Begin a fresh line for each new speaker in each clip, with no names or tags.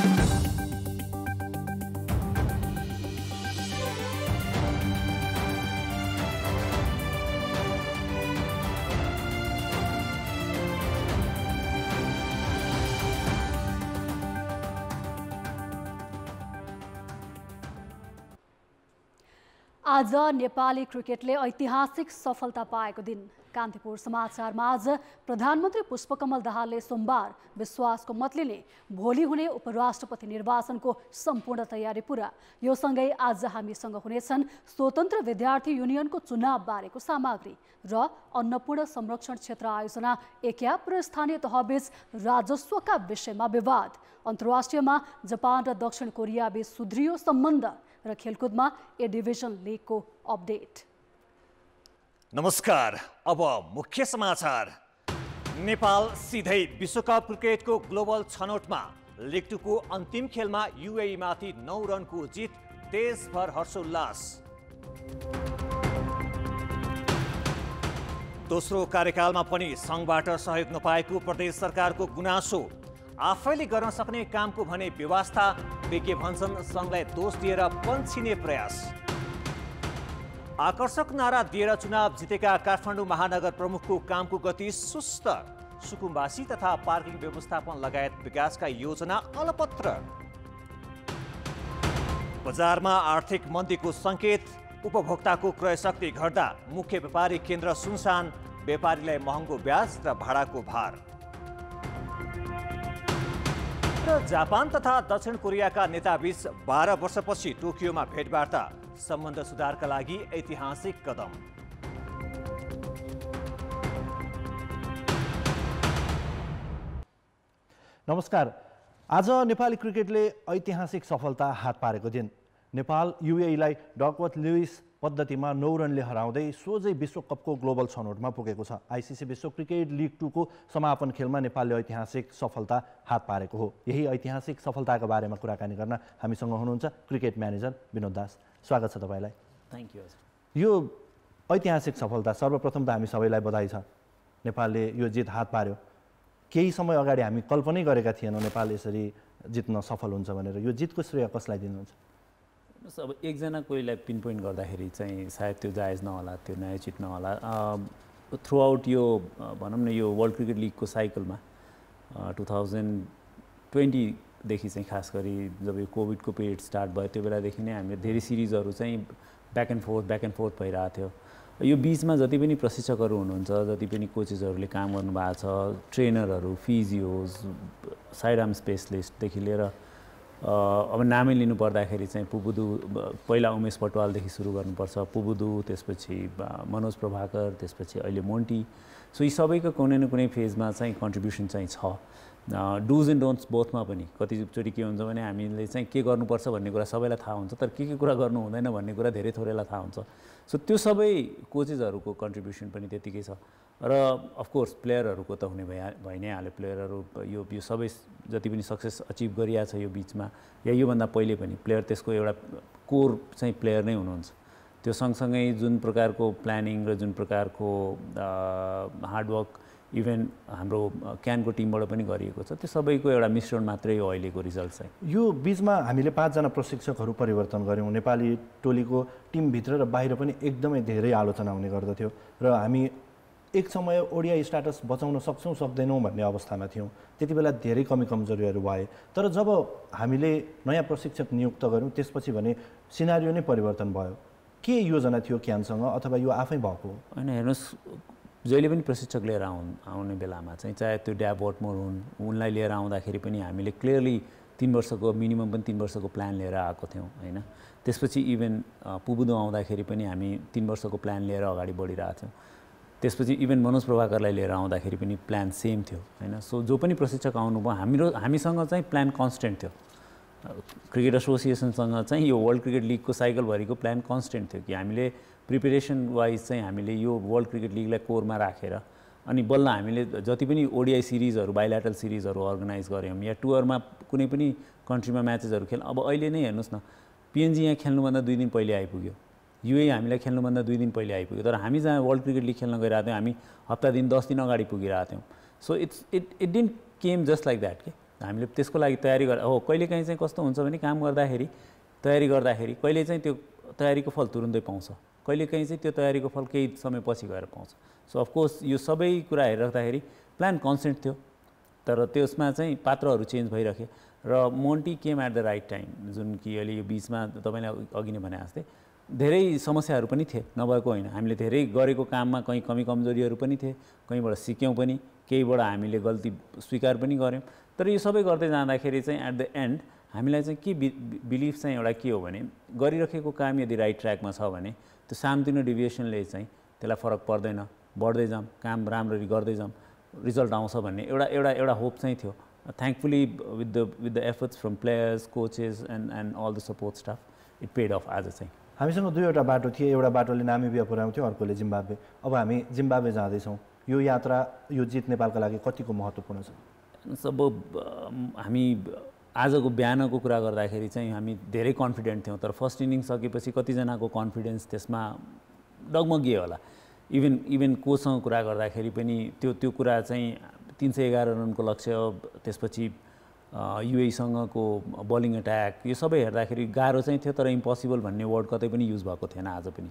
आज नेपाली क्रिकेटले ऐतिहासिक सफलता पाएको दिन। कान्तिपुर समाचारमा आज प्रधानमन्त्री पुष्पकमल दाहालले सोमबार विश्वासको मत लिने भोलि हुने उपराष्ट्रपति निर्वाचनको सम्पूर्ण तयारी पूरा। यो सँगै आज हामीसँग हुनेछन् स्वतन्त्र विद्यार्थी युनियनको चुनाव बारेको सामग्री र अन्नपूर्ण संरक्षण क्षेत्र आयोजना एक्याप र स्थानीय तहबीच राजस्वका विषयमा विवाद। अन्तर्राष्ट्रियमा जापान र दक्षिण कोरिया बीच सुध्रियो सम्बन्ध र खेलकुदमा ए डिभिजन लिगको अपडेट।
नमस्कार, अब मुख्य समाचार। नेपाल सिधै विश्वकप क्रिकेटको ग्लोबल छनौटमा। लिग 2 को अन्तिम खेलमा युएई माथि 9 रनको जित, देशभर हर्षोल्लास। दोस्रो कार्यकालमा पनि संघबाट सहयोग नपाएको प्रदेश सरकारको गुनासो। आफैले गर्न सक्ने कामको भने व्यवस्था, विज्ञ भन्छन् संघलाई दोष दिएर पन्छिने प्रयास। आकर्षक नारा दिएर चुनाव जितेका काठमाडौँ महानगर प्रमुखको कामको गति सुस्त। सुकुम्बासी तथा पार्किङ व्यवस्थापन लगायत विकासका योजना अलपत्र। बजारमा आर्थिक मन्दीको संकेत, उपभोक्ताको क्रय शक्ति घट्दा मुख्य व्यापारिक केन्द्र सुनसान, व्यापारीलाई महँगो ब्याज र भाडाको भार। र जापान तथा दक्षिण कोरियाका नेताबीच 12 वर्षपछि टोकियोमा भेटवार्ता, सम्बन्ध सुधारका लागि ऐतिहासिक कदम।
नमस्कार, आज नेपाली क्रिकेटले ऐतिहासिक सफलता हात पारेको दिन। नेपाल युएईलाई डकवर्थ लुइस पद्धतिमा 9 रनले हराउँदै सोझै विश्वकपको ग्लोबल छनौटमा पुगेको छ। आइसिसी विश्व क्रिकेट लिग 2 को समापन खेलमा नेपालले ऐतिहासिक सफलता हात पारेको हो। यही ऐतिहासिक सफलताको बारेमा कुराकानी गर्न हामीसँग हुनुहुन्छ क्रिकेट म्यानेजर विनोद दास। स्वागत छ तपाईँलाई।
Thank you.
यो ऐतिहासिक सफलता, सर्वप्रथम त हामी सबैलाई बधाई छ, नेपालले यो जित हात पार्यो। केही समय अगाडि हामी कल्पनै गरेका थिएनौँ नेपाल यसरी जित्न सफल हुन्छ भनेर। यो जितको श्रेय कसलाई दिनुहुन्छ?
अब एकजना कोहीलाई पिन पोइन्ट गर्दाखेरि चाहिँ सायद त्यो जायज नहोला, त्यो न्यायोचित नहोला। थ्रु आउट यो भनौँ न यो वर्ल्ड क्रिकेट लिगको साइकलमा 2020देखि चाहिँ खास गरी जब यो कोभिडको पिरियड स्टार्ट भयो त्यो बेलादेखि नै हामीले धेरै सिरिजहरू चाहिँ ब्याक एन्ड फोर्थ भइरहेको थियो। यो बिचमा जति पनि प्रशिक्षकहरू हुनुहुन्छ, जति पनि कोचेसहरूले काम गर्नुभएको छ, ट्रेनरहरू, फिजियोज, साइड आर्म स्पेसलिस्टदेखि लिएर अब नामै लिनु पर्दाखेरि चाहिँ पुबुदु, पहिला उमेश पटवालदेखि सुरु गर्नुपर्छ, पुबुदु, त्यसपछि मनोज प्रभाकर, त्यसपछि अहिले मोन्टी। सो यी सबैको कुनै न कुनै फेजमा चाहिँ कन्ट्रिब्युसन चाहिँ छ। डुज एन्ड डोन्ट्स बोथमा पनि कतिचोटि के हुन्छ भने हामीले चाहिँ के गर्नुपर्छ भन्ने कुरा सबैलाई थाहा हुन्छ, तर के कुरा गर्नु हुँदैन भन्ने कुरा धेरै थोरैलाई थाहा हुन्छ। सो त्यो सबै कोचेसहरूको कन्ट्रिब्युसन पनि त्यतिकै छ। र अफकोर्स प्लेयरहरूको त हुने भइ नै हाल्यो। प्लेयरहरू यो सबै जति पनि सक्सेस अचिभ गरिएको छ यो बिचमा या योभन्दा पहिले पनि प्लेयर त्यसको एउटा कोर चाहिँ प्लेयर नै हुनुहुन्छ। त्यो सँगसँगै जुन प्रकारको प्लानिङ र जुन प्रकारको हार्डवर्क इभन हाम्रो क्यानको टिमबाट पनि गरिएको छ, त्यो सबैको एउटा मिश्रण मात्रै हो अहिलेको रिजल्ट चाहिँ।
यो बिचमा हामीले 5 जना प्रशिक्षकहरू परिवर्तन गऱ्यौँ। नेपाली टोलीको टिमभित्र र बाहिर पनि एकदमै धेरै आलोचना हुने गर्दथ्यो र हामी एक समय ओडिआई स्ट्याटस बचाउन सक्छौँ सक्दैनौँ भन्ने अवस्थामा थियौँ। त्यति बेला धेरै कमजोरीहरू भए। तर जब हामीले नयाँ प्रशिक्षक नियुक्त गऱ्यौँ त्यसपछि भने सिनारियो नै परिवर्तन भयो। के योजना थियो क्यानसँग अथवा यो आफै भएको हो?
होइन, हेर्नुहोस्, जहिले पनि प्रशिक्षक लिएर आउने बेलामा चाहिँ चाहे त्यो ड्याब वटमोर हुन्, उनलाई लिएर आउँदाखेरि पनि हामीले क्लियरली 3 वर्षको मिनिमम पनि 3 वर्षको प्लान लिएर आएको थियौँ होइन। त्यसपछि इभन पुबुदो आउँदाखेरि पनि हामी 3 वर्षको प्लान लिएर अगाडि बढिरहेको थियौँ। त्यसपछि इभन मनोज प्रभाकरलाई लिएर आउँदाखेरि पनि प्लान सेम थियो होइन। सो जो पनि प्रशिक्षक आउनुभयो हामीसँग चाहिँ प्लान कन्स्टेन्ट थियो। क्रिकेट एसोसिएसनसँग चाहिँ यो वर्ल्ड क्रिकेट लिगको साइकलभरिको प्लान कन्स्टेन्ट थियो कि हामीले प्रिपेरेसन वाइज चाहिँ हामीले यो वर्ल्ड क्रिकेट लिगलाई कोरमा राखेर अनि बल्ल हामीले जति पनि ओडिआई सिरिजहरू, बाइल्याटरल सिरिजहरू अर्गनाइज गऱ्यौँ या टुरमा कुनै पनि कन्ट्रीमा म्याचेसहरू खेल्न। अब अहिले नै हेर्नुहोस् न, पिएनजी यहाँ खेल्नुभन्दा 2 दिन पहिले आइपुग्यो, युए हामीलाई खेल्नुभन्दा 2 दिन पहिले आइपुग्यो, तर हामी जहाँ वर्ल्ड क्रिकेट लिग खेल्न गइरहेको थियौँ हामी हप्ता दिन 10 दिन अगाडि पुगिरहेको थियौँ। So it didn't came just like that के। हामीले त्यसको लागि तयारी गर्दा कहिलेकाहीँ चाहिँ कस्तो हुन्छ भने काम गर्दाखेरि तयारी गर्दाखेरि कहिले चाहिँ त्यो तयारीको फल तुरुन्तै पाउँछ, कहिलेकाहीँ चाहिँ त्यो तयारीको फल केही समयपछि गएर पाउँछ। सो अफकोर्स यो सबै कुरा हेरिराख्दाखेरि प्लान कन्सेन्ट थियो, तर त्यसमा चाहिँ पात्रहरू चेन्ज भइरहे र Monty came at the right time, जुन कि अहिले यो बिचमा तपाईँले अघि नै भने जस्तै धेरै समस्याहरू पनि थिए, नभएको होइन। हामीले धेरै गरेको काममा कहीँ कमी कमजोरीहरू पनि थिए, कहीँबाट सिक्यौँ पनि, केहीबाट हामीले गल्ती स्वीकार पनि गऱ्यौँ। तर यो सबै गर्दै जाँदाखेरि चाहिँ एट द एन्ड हामीलाई चाहिँ के बिलिफ चाहिँ एउटा के हो भने गरिरहेको काम यदि राइट ट्र्याकमा छ भने त्यो सानोतिनो डेभिएसनले चाहिँ त्यसलाई फरक पर्दैन, बढ्दै जाऊँ, काम राम्ररी गर्दै जाऊँ, रिजल्ट आउँछ भन्ने एउटा होप चाहिँ थियो। Thankfully with the efforts from players, coaches and all the support staff it paid off. आज चाहिँ
हामीसँग दुईवटा बाटो थिए, एउटा बाटोले नामिबिया पुर्याउँथ्यो, अर्कोले जिम्बाब्वे। अब हामी जिम्बाब्वे जाँदैछौँ, यो यात्रा यो जित नेपालका लागि कतिको महत्त्वपूर्ण छ?
अब हामी आजको बिहानको कुरा गर्दाखेरि चाहिँ हामी धेरै कन्फिडेन्ट थियौँ, तर फर्स्ट इनिङ्स सकेपछि कतिजनाको कन्फिडेन्स त्यसमा डगमगियो होला। इभन कोचसँग कुरा गर्दाखेरि पनि त्यो कुरा चाहिँ 311 रनको लक्ष्य, त्यसपछि युएईसँगको बलिङ एट्याक, यो सबै हेर्दाखेरि गाह्रो चाहिँ थियो, तर इम्पोसिबल भन्ने वर्ड कतै पनि युज भएको थिएन आज पनि।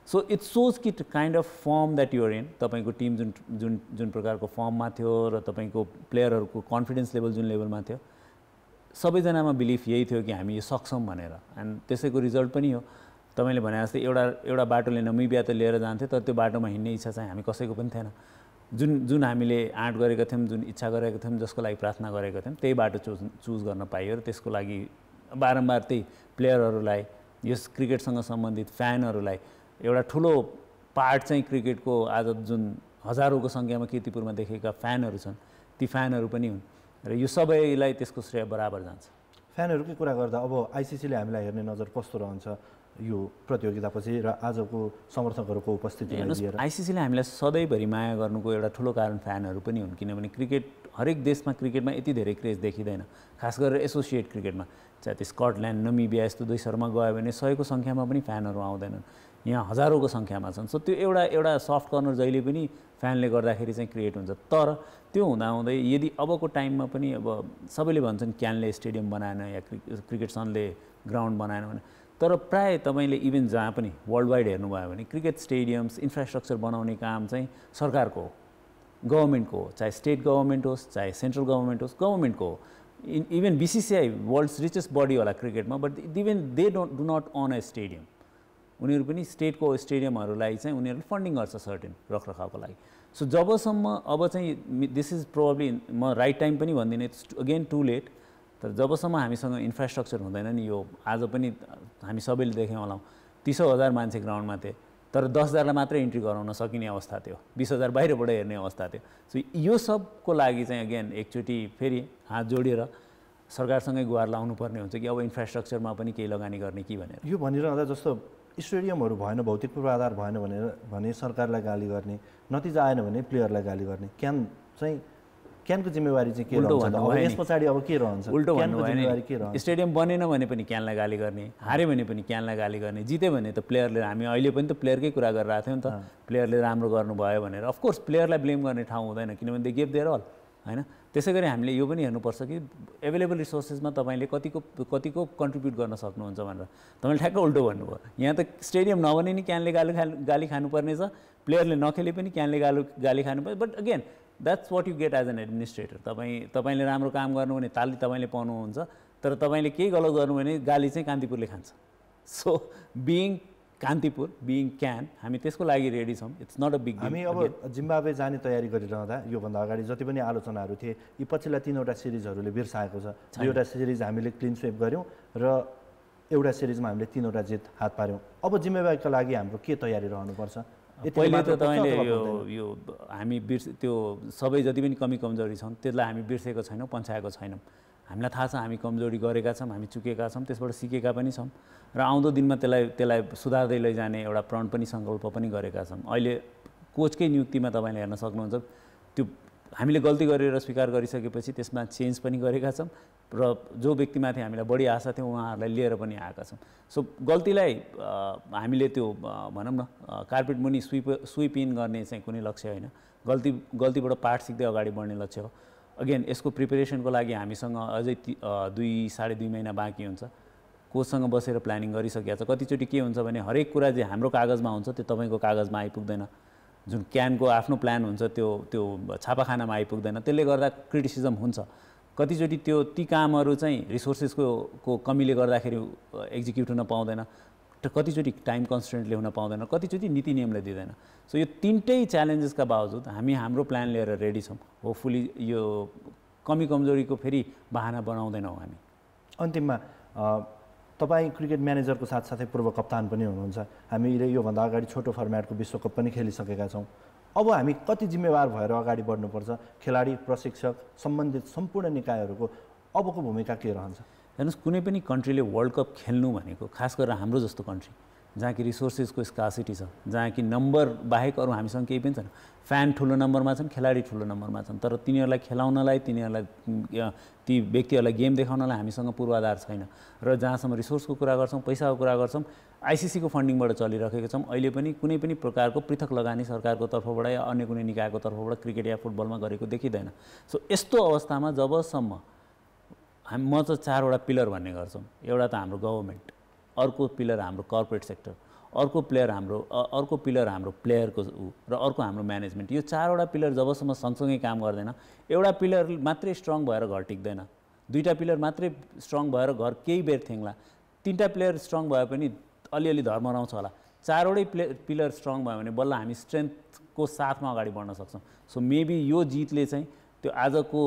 सो इट्स सोज कि kind of form that you're in, तपाईँको टिम जुन प्रकारको फर्ममा थियो र तपाईँको प्लेयरहरूको कन्फिडेन्स लेभल जुन लेभलमा थियो, सबैजनामा बिलिफ यही थियो कि हामी यो सक्छौँ भनेर। एन्ड त्यसैको रिजल्ट पनि हो। तपाईँले भने जस्तै एउटा बाटोले नामिबिया त लिएर जान्थ्यो, तर त्यो बाटोमा हिँड्ने इच्छा चाहिँ हामी कसैको पनि थिएन। जुन हामीले आँट गरेका थियौँ, जुन इच्छा गरेका थियौँ, जसको लागि प्रार्थना गरेका थियौँ, त्यही बाटो चुज गर्न पाइयो। र त्यसको लागि बारम्बार त्यही प्लेयरहरूलाई, यस क्रिकेटसँग सम्बन्धित फ्यानहरूलाई एउटा ठुलो पार्ट चाहिँ क्रिकेटको आज जुन हजारौँको सङ्ख्यामा कीर्तिपुरमा देखेका फ्यानहरू छन्, ती फ्यानहरू पनि हुन् र यो सबैलाई त्यसको श्रेय बराबर जान्छ।
फ्यानहरूकै कुरा गर्दा अब आइसिसीले हामीलाई हेर्ने नजर कस्तो रहन्छ यो प्रतियोगितापछि र आजको समर्थकहरूको उपस्थितिलाई लिएर?
आइसिसीले हामीलाई सधैँभरि माया गर्नुको एउटा ठुलो कारण फ्यानहरू पनि हुन्, किनभने क्रिकेट हरेक देशमा क्रिकेटमा यति धेरै क्रेज देखिँदैन, खास गरेर एसोसिएट क्रिकेटमा। चाहे त्यो स्कटल्यान्ड, नामिबिया यस्तो देशहरूमा गयो भने 100को सङ्ख्यामा पनि फ्यानहरू आउँदैनन्, यहाँ हजारौँको सङ्ख्यामा छन्। सो त्यो एउटा सफ्ट कर्नर जहिले पनि फ्यानले गर्दाखेरि चाहिँ क्रिएट हुन्छ। तर त्यो हुँदाहुँदै यदि अबको टाइममा पनि अब सबैले भन्छन् क्यानले स्टेडियम बनाएन या क्रिकेट सनले ग्राउन्ड बनाएन भने, तर प्रायः तपाईँले इभन जहाँ पनि वर्ल्ड वाइड हेर्नुभयो भने क्रिकेट स्टेडियम्स इन्फ्रास्ट्रक्चर बनाउने काम चाहिँ सरकारको हो, गभर्मेन्टको हो, चाहे स्टेट गभर्मेन्ट होस्, चाहे सेन्ट्रल गभर्मेन्ट होस्, गभर्मेन्टको हो। Even BCCI world's richest body होला क्रिकेटमा, but even they do not own a stadium. उनीहरू पनि स्टेटको स्टेडियमहरूलाई चाहिँ उनीहरूले फन्डिङ गर्छ सर्टेन रखरखावको लागि। सो जबसम्म अब चाहिँ दिस इज प्रोबब्ली म राइट टाइम पनि भन्दिनँ, इट्स अगेन टु लेट, तर जबसम्म हामीसँग इन्फ्रास्ट्रक्चर हुँदैन नि, यो आज पनि हामी सबैले देख्यौँ होला 30,000 मान्छे ग्राउन्डमा थिए, तर 10,000लाई मात्रै इन्ट्री गराउन सकिने अवस्था थियो, 20,000 बाहिरबाट हेर्ने अवस्था थियो। सो यो सबको लागि चाहिँ अगेन एकचोटि फेरि हात जोडिएर सरकारसँगै गुहार लाउनुपर्ने हुन्छ कि अब इन्फ्रास्ट्रक्चरमा पनि केही लगानी गर्ने कि भनेर।
यो भनिरहँदा जस्तो स्टेडियमहरू भएन, भौतिक पूर्वाधार भएन भने सरकारलाई गाली गर्ने, नतिजा आएन भने प्लेयरलाई गाली गर्ने, क्यानको जिम्मेवारी चाहिँ के रहन्छ? अब यस पछाडि अब के रहन्छ?
उल्टो जिम्मेवारी के रहन्छ? स्टेडियम बनेन भने पनि क्यानलाई गाली गर्ने, हार्यो भने पनि क्यानलाई गाली गर्ने, जित्यो भने त प्लेयरले, हामी अहिले पनि त प्लेयरकै कुरा गरिरहेको थियौँ नि त, प्लेयरले राम्रो गर्नुभयो भनेर। अफकोर्स प्लेयरलाई ब्लेम गर्ने ठाउँ हुँदैन, किनभने दे गिभ देयर अल, होइन? त्यसै गरी हामीले यो पनि हेर्नुपर्छ कि एभाइलेबल रिसोर्सेसमा तपाईँले कतिको कन्ट्रिब्युट गर्न सक्नुहुन्छ भनेर। तपाईँले ठ्याक्क उल्टो भन्नुभयो, यहाँ त स्टेडियम नबने नि क्यानले गाली खानुपर्ने छ, प्लेयरले नखेले पनि क्यानले गाली खानुपर्छ। But again that's what you get as an administrator. तपाईँले राम्रो काम गर्नु भने ताली तपाईँले पाउनुहुन्छ, तर तपाईँले केही गलत गर्नु भने गाली चाहिँ कान्तिपुरले खान्छ। So being Kantipur, being CAN, हामी त्यसको लागि रेडी छौँ। It's not a big deal.
हामी अब जिम्बाब्वे जाने तयारी गरिरहँदा योभन्दा अगाडि जति पनि आलोचनाहरू थिए, यी पछिल्ला 3वटा सिरिजहरूले बिर्साएको छ। 2वटा सिरिज हामीले क्लिन स्वेप गऱ्यौँ र एउटा सिरिजमा हामीले 3वटा जित हात पार्यौँ। अब जिम्बाब्वेका लागि हाम्रो के तयारी रहनुपर्छ?
पहिले त तपाईँले यो हामी त्यो सबै जति पनि कमी कमजोरी छन् त्यसलाई हामी बिर्सेको छैनौँ, पन्छाएको छैनौँ। हामीलाई थाहा छ हामी कमजोरी गरेका छौँ, हामी चुकेका छौँ, त्यसबाट सिकेका पनि छौँ र आउँदो दिनमा त्यसलाई सुधार्दै लैजाने एउटा प्रण पनि सङ्कल्प पनि गरेका छौँ। अहिले कोचकै नियुक्तिमा तपाईँले हेर्न सक्नुहुन्छ, त्यो हामीले गल्ती गरेर स्वीकार गरिसकेपछि त्यसमा चेन्ज पनि गरेका छौँ र जो व्यक्तिमाथि हामीलाई बढी आशा थियो उहाँहरूलाई लिएर पनि आएका छौँ। सो गल्तीलाई हामीले त्यो भनौँ न कार्पेट मुनि स्विप इन गर्ने चाहिँ कुनै लक्ष्य होइन, गल्तीबाट पाठ सिक्दै अगाडि बढ्ने लक्ष्य हो। अगेन यसको प्रिपेरेसनको लागि हामीसँग अझै 2-2.5 महिना बाँकी हुन्छ। कोचसँग बसेर प्लानिङ गरिसकेको छ। कतिचोटि के हुन्छ भने हरेक कुरा जे हाम्रो कागजमा हुन्छ त्यो तपाईँको कागजमा आइपुग्दैन, जुन क्यानको आफ्नो प्लान हुन्छ त्यो छापाखानामा आइपुग्दैन, त्यसले गर्दा क्रिटिसिजम हुन्छ। कतिचोटि ती कामहरू चाहिँ रिसोर्सेसको कमीले गर्दाखेरि एक्जिक्युट हुन पाउँदैन, कतिचोटि टाइम कन्स्ट्रेन्टले हुन पाउँदैन, कतिचोटि नीति नियमले दिँदैन। सो यो तीनटै च्यालेन्जेसका बावजुद हामी हाम्रो प्लान लिएर रेडी छौँ। होपफुली यो कमी कमजोरीको फेरि बहाना बनाउँदैनौँ हामी।
अन्तिममा तपाईँ क्रिकेट म्यानेजरको साथसाथै पूर्व कप्तान पनि हुनुहुन्छ। हामीले योभन्दा अगाडि छोटो फर्मेटको विश्वकप पनि खेलिसकेका छौँ। अब हामी कति जिम्मेवार भएर अगाडि बढ्नुपर्छ? खेलाडी, प्रशिक्षक, सम्बन्धित सम्पूर्ण निकायहरूको अबको भूमिका के रहन्छ?
हेर्नुहोस्, कुनै पनि कन्ट्रीले वर्ल्ड कप खेल्नु भनेको, खास गरेर हाम्रो जस्तो कन्ट्री जहाँ कि रिसोर्सेसको स्कासिटी छ, जहाँ कि नम्बर बाहेक अरू हामीसँग केही पनि छैन। फ्यान ठुलो नम्बरमा छन्, खेलाडी ठुलो नम्बरमा छन्, तर तिनीहरूलाई खेलाउनलाई, ती व्यक्तिहरूलाई गेम देखाउनलाई हामीसँग पूर्वाधार छैन। र जहाँसम्म रिसोर्सको कुरा गर्छौँ, पैसाको कुरा गर्छौँ, आइसिसीको फन्डिङबाट चलिरहेको छौँ। अहिले पनि कुनै पनि प्रकारको पृथक लगानी सरकारको तर्फबाट या अन्य कुनै निकायको तर्फबाट क्रिकेट या फुटबलमा गरेको देखिँदैन। सो यस्तो अवस्थामा जबसम्म म चाहिँ 4वटा पिलर भन्ने गर्छौँ। एउटा त हाम्रो गभर्मेन्ट, अर्को पिलर हाम्रो कर्पोरेट सेक्टर, अर्को पिलर हाम्रो प्लेयरको र अर्को हाम्रो म्यानेजमेन्ट। यो 4वटा पिलर जबसम्म सँगसँगै काम गर्दैन, एउटा पिलर मात्रै स्ट्रङ भएर घर टिक्दैन, 2टा पिलर मात्रै स्ट्रङ भएर घर केही बेर थेङ्ला, 3टा प्लेयर स्ट्रङ भए पनि अलिअलि धर्मराउँछ होला, 4वटै पिलर स्ट्रङ भयो भने बल्ल हामी स्ट्रेन्थको साथमा अगाडि बढ्न सक्छौँ। सो मेबी यो जितले चाहिँ त्यो आजको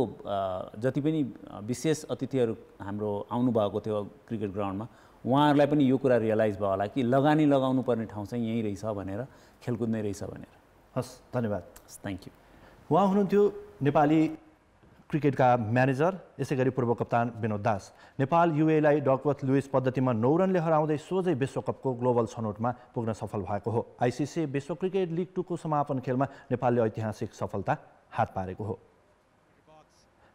जति पनि विशेष अतिथिहरू हाम्रो आउनुभएको थियो क्रिकेट ग्राउन्डमा, उहाँहरूलाई पनि यो कुरा रियलाइज भयो होला कि लगानी लगाउनु पर्ने ठाउँ चाहिँ यहीँ रहेछ भनेर, खेलकुद नै रहेछ भनेर।
हस्, धन्यवाद।
Thank you.
उहाँ हुनुहुन्थ्यो नेपाली क्रिकेटका म्यानेजर, यसै गरी पूर्व कप्तान विनोद दास। नेपाल युएलाई डकवर्थ लुइस पद्धतिमा 9 रनले हराउँदै सोझै विश्वकपको ग्लोबल छनौटमा पुग्न सफल भएको हो। आइसिसी विश्व क्रिकेट लिग 2 को समापन खेलमा नेपालले ऐतिहासिक सफलता हात पारेको हो।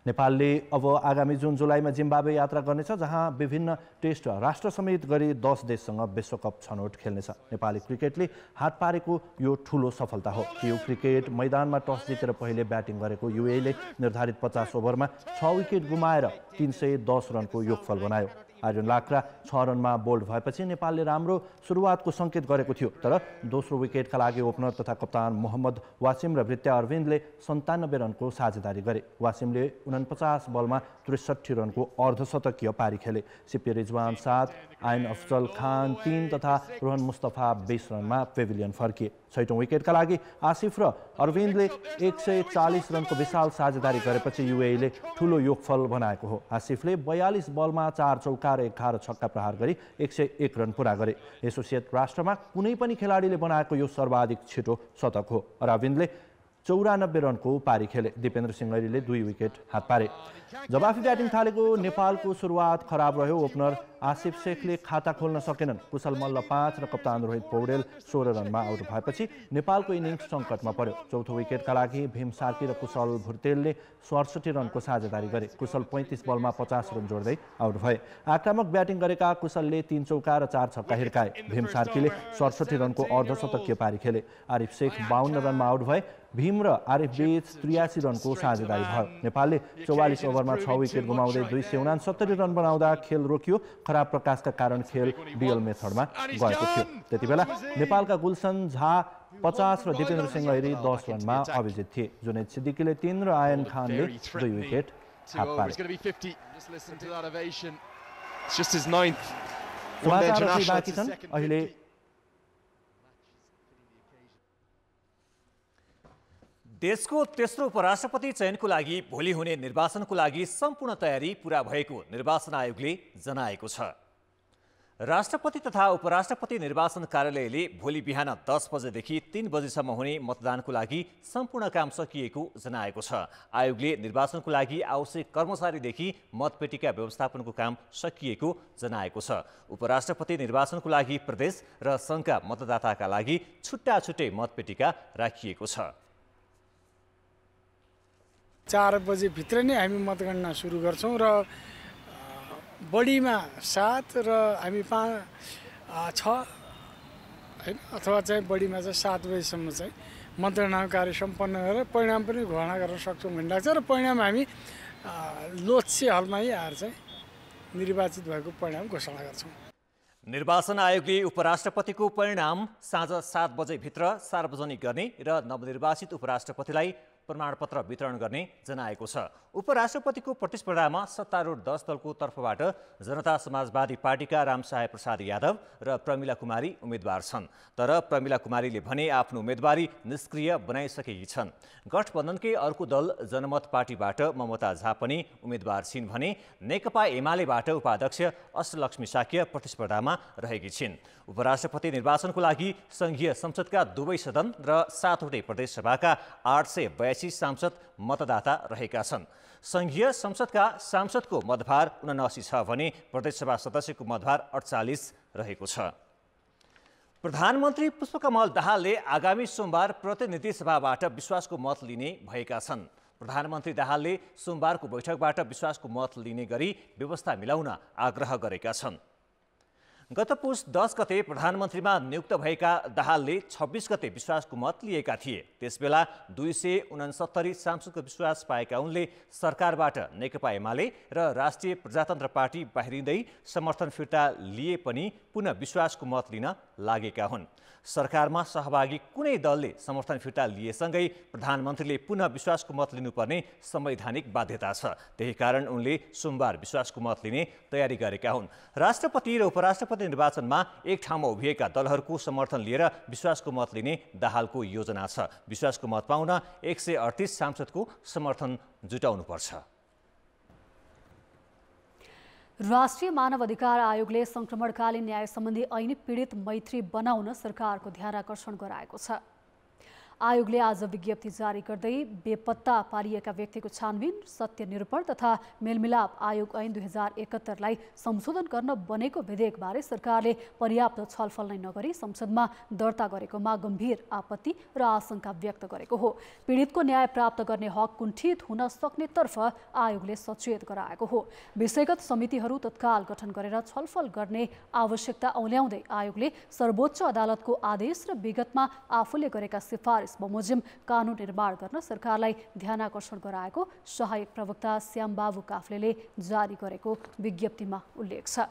नेपालले अब आगामी जुन जुलाईमा जिम्बाब्वे यात्रा गर्नेछ, जहाँ विभिन्न टेस्ट राष्ट्र समेत गरी 10 देशसँग विश्वकप छनौट खेल्नेछ। नेपाली क्रिकेटले हात पारेको यो ठुलो सफलता हो। यो क्रिकेट मैदानमा टस जितेर पहिले ब्याटिङ गरेको युएले निर्धारित 50 ओभरमा 6 विकेट गुमाएर 310 रनको योगफल बनायो। आर्यन लाक्रा 6 रनमा बोल्ड भएपछि नेपालले राम्रो सुरुवातको सङ्केत गरेको थियो, तर दोस्रो विकेटका लागि ओपनर तथा कप्तान मोहम्मद वासिम र भृत्या अरविन्दले 97 रनको साझेदारी गरे। वासिमले 49 बलमा 63 रनको अर्धशतकीय पारी खेले। सिपी रिजवान 7, आइन अफजल खान 3 तथा रोहन मुस्तफा 20 रनमा पेभिलियन फर्किए। 6औं विकेटका लागि आसिफ र अरविन्दले 140 रनको विशाल साझेदारी गरेपछि युएले ठुलो योगफल बनाएको हो। आसिफले 42 बलमा 4 चौका र 11 छक्का प्रहार गरी 101 रन पुरा गरे। एसोसिएट राष्ट्रमा कुनै पनि खेलाडीले बनाएको यो सर्वाधिक छिटो शतक हो। अरविन्दले 94 रनको पारी खेले। दिपेन्द्र सिंह ऐरीले 2 विकेट हात पारे। जवाफी ब्याटिङ थालेको नेपालको सुरुवात खराब रह्यो। ओपनर आसिफ शेखले खाता खोल्न सकेनन्। कुशल मल्ल 5 र कप्तान रोहित पौडेल 16 रनमा आउट भएपछि नेपालको इनिङ्स सङ्कटमा पर्यो। चौथो विकेटका लागि भीम सार्की र कुशल भुर्तेलले 67 रनको साझेदारी गरे। कुशल 35 बलमा 50 रन जोड्दै आउट भए। आक्रामक ब्याटिङ गरेका कुशलले 3 चौका र 4 छक्का हिर्काए। भीम सार्कीले 67 रनको अर्धशतकीय पारी खेले। आरिफ शेख 52 रनमा आउट भए। भीम र आरिफ बीच 83 रनको साझेदारी भयो। नेपालले 44 ओभरमा 6 विकेट गुमाउँदै 269 रन बनाउँदा खेल रोकियो। खराब प्रकाशका कारण खेल डुअल मेथडमा गएको थियो। त्यतिबेला नेपालका गुलसन झा 50 र दिपेन्द्र सिंह ऐरी 10 रनमा अभिजित थिए। जुनैद सिद्दिकीले 3 र आयन खानले 2 विकेट हात पारे। समाचारहरू बाँकी छन्। अहिले
देशको तेस्रो उपराष्ट्रपति चयनको लागि भोलि हुने निर्वाचनको लागि सम्पूर्ण तयारी पूरा भएको निर्वाचन आयोगले जनाएको छ। राष्ट्रपति तथा उपराष्ट्रपति निर्वाचन कार्यालयले भोलि बिहान 10 बजेदेखि 3 बजेसम्म हुने मतदानको लागि सम्पूर्ण काम सकिएको जनाएको छ। आयोगले निर्वाचनको लागि आवश्यक कर्मचारीदेखि मतपेटिका व्यवस्थापनको काम सकिएको जनाएको छ। उपराष्ट्रपति निर्वाचनको लागि प्रदेश र सङ्घका मतदाताका लागि छुट्टा छुट्टै मतपेटिका राखिएको छ।
4 बजेभित्र नै हामी मतगणना सुरु गर्छौँ र बढीमा 7 र हामी 6 होइन, अथवा चाहिँ बढीमा चाहिँ 7 बजीसम्म चाहिँ मतगणना कार्य सम्पन्न गरेर परिणाम पनि घोषणा गर्न सक्छौँ भन्ने लाग्छ र परिणाम हामी लोच्छे हलमै आएर चाहिँ निर्वाचित भएको परिणाम घोषणा गर्छौँ।
निर्वाचन आयोगले उपराष्ट्रपतिको परिणाम साँझ 7 बजेभित्र सार्वजनिक गर्ने र नवनिर्वाचित उपराष्ट्रपतिलाई प्रमाणपत्र वितरण गर्ने जनाएको छ। उपराष्ट्रपतिको प्रतिस्पर्धामा सत्तारूढ 10 दलको तर्फबाट जनता समाजवादी पार्टीका रामसहाय प्रसाद यादव र प्रमिला कुमारी उम्मेद्वार छन्। तर प्रमिला कुमारीले भने आफ्नो उम्मेदवारी निष्क्रिय बनाइसकेकी छन्। गठबन्धनकै अर्को दल जनमत पार्टीबाट ममता झा पनि उम्मेद्वार छिन् भने नेकपा एमालेबाट उपाध्यक्ष अष्टलक्ष्मी साक्य प्रतिस्पर्धामा रहेकी छिन्। उपराष्ट्रपति निर्वाचनको लागि संघीय संसदका दुवै सदन र 7वटै प्रदेशसभाका 882 सांसद मतदाता रहेका छन्। संघीय संसदका सांसदको मतभार 79 छ भने प्रदेशसभा सदस्यको मतभार 48 रहेको छ। प्रधानमन्त्री पुष्पकमल दाहालले आगामी सोमबार प्रतिनिधि सभाबाट विश्वासको मत लिने भएका छन्। प्रधानमन्त्री दाहालले सोमबारको बैठकबाट विश्वासको मत लिने गरी व्यवस्था मिलाउन आग्रह गरेका छन्। गत पुस 10 गते प्रधानमन्त्रीमा नियुक्त भएका दाहालले 26 गते विश्वासको मत लिएका थिए। त्यसबेला 269 सांसदको विश्वास पाएका उनले सरकारबाट नेकपा एमाले र राष्ट्रिय प्रजातन्त्र पार्टी बाहिरिँदै समर्थन फिर्ता लिए पनि पुनः विश्वासको मत लिन लागेका हुन्। सरकारमा सहभागी कुनै दलले समर्थन फिर्ता लिएसँगै प्रधानमन्त्रीले पुनः विश्वासको मत लिनुपर्ने संवैधानिक बाध्यता छ। त्यही कारण उनले सोमबार विश्वासको मत लिने तयारी गरेका हुन्। राष्ट्रपति र उपराष्ट्रपति निर्वाचनमा एक ठाउँमा उभिएका दलहरूको समर्थन लिएर विश्वासको मत लिने दाहालको योजना छ। विश्वासको मत पाउन 138 सांसदको समर्थन जुटाउनुपर्छ।
राष्ट्रिय मानव अधिकार आयोगले संक्रमणकालीन न्याय सम्बन्धी ऐन पीडित मैत्री बनाउन सरकारको ध्यान आकर्षण गराएको छ। आयोगले आज विज्ञप्ति जारी गर्दै बेपत्ता पारिएका व्यक्तिको छानबिन, सत्य निरूपण तथा मेलमिलाप आयोग ऐन 2071लाई संशोधन गर्न बनेको विधेयकबारे सरकारले पर्याप्त छलफल नै नगरी संसदमा दर्ता गरेकोमा गम्भीर आपत्ति र आशंका व्यक्त गरेको हो। पीडितको न्याय प्राप्त गर्ने हक कुण्ठित हुन सक्नेतर्फ आयोगले सचेत गराएको हो। विषयगत समितिहरू तत्काल गठन गरेर छलफल गर्ने आवश्यकता औल्याउँदै आयोगले सर्वोच्च अदालतको आदेश र विगतमा आफूले गरेका सिफारिस बमोजिम कानुन निर्माण गर्न सरकारलाई ध्यान आकर्षण गराएको सहायक प्रवक्ता श्यामबाबु काफ्लेले जारी गरेको विज्ञप्तिमा उल्लेख छ।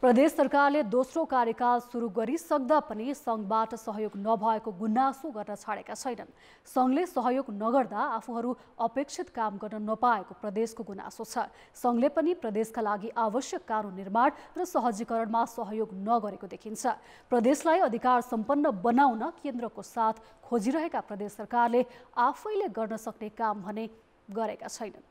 प्रदेश सरकारले दोस्रो कार्यकाल सुरु गरिसक्दा पनि सङ्घबाट सहयोग नभएको गुनासो गर्न छाडेका छैनन्। सङ्घले सहयोग नगर्दा आफूहरू अपेक्षित काम गर्न नपाएको प्रदेशको गुनासो छ। सङ्घले पनि प्रदेशका लागि आवश्यक कानुन निर्माण र सहजीकरणमा सहयोग नगरेको देखिन्छ। प्रदेशलाई अधिकार सम्पन्न बनाउन केन्द्रको साथ खोजिरहेका प्रदेश सरकारले आफैले गर्न सक्ने काम भने गरेका छैनन्।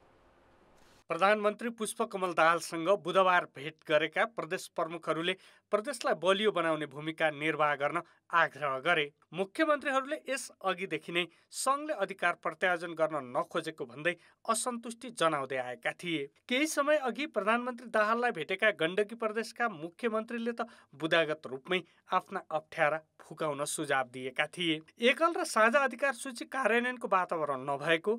प्रधानमन्त्री पुष्पकमल दाहालसँग बुधबार भेट गरेका प्रदेश प्रमुखहरूले प्रदेशलाई बलियो बनाउने भूमिका निर्वाह गर्न आग्रह गरे। मुख्यमन्त्रीहरूले यस अघिदेखि नै सङ्घले अधिकार प्रत्यायोजन गर्न नखोजेको भन्दै असन्तुष्टि जनाउँदै आएका थिए। केही समय अघि प्रधानमन्त्री दाहाललाई भेटेका गण्डकी प्रदेशका मुख्यमन्त्रीले त बुदागत रूपमै आफ्ना अप्ठ्यारा फुकाउन सुझाव दिएका थिए। एकल र साझा अधिकार सूची कार्यान्वयनको वातावरण नभएको,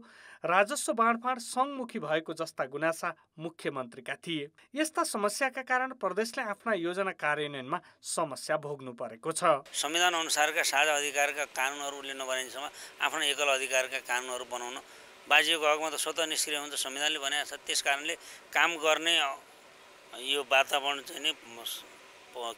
राजस्व बाँडफाँड सङ्घमुखी भएको जस्ता गुनासा मुख्यमन्त्रीका थिए। यस्ता समस्याका कारण प्रदेशले आफ्ना योजना कार्यान्वयनमा समस्या भोग्नु परेको छ।
संविधान अनुसारका साझा अधिकारका कानुनहरूले नबनाइसम्म आफ्नो एकल अधिकारका कानुनहरू बनाउन बाजिएको हकमा त स्वतः निष्क्रिय हुन्छ संविधानले भनेको छ। त्यस कारणले काम गर्ने यो वातावरण चाहिँ नि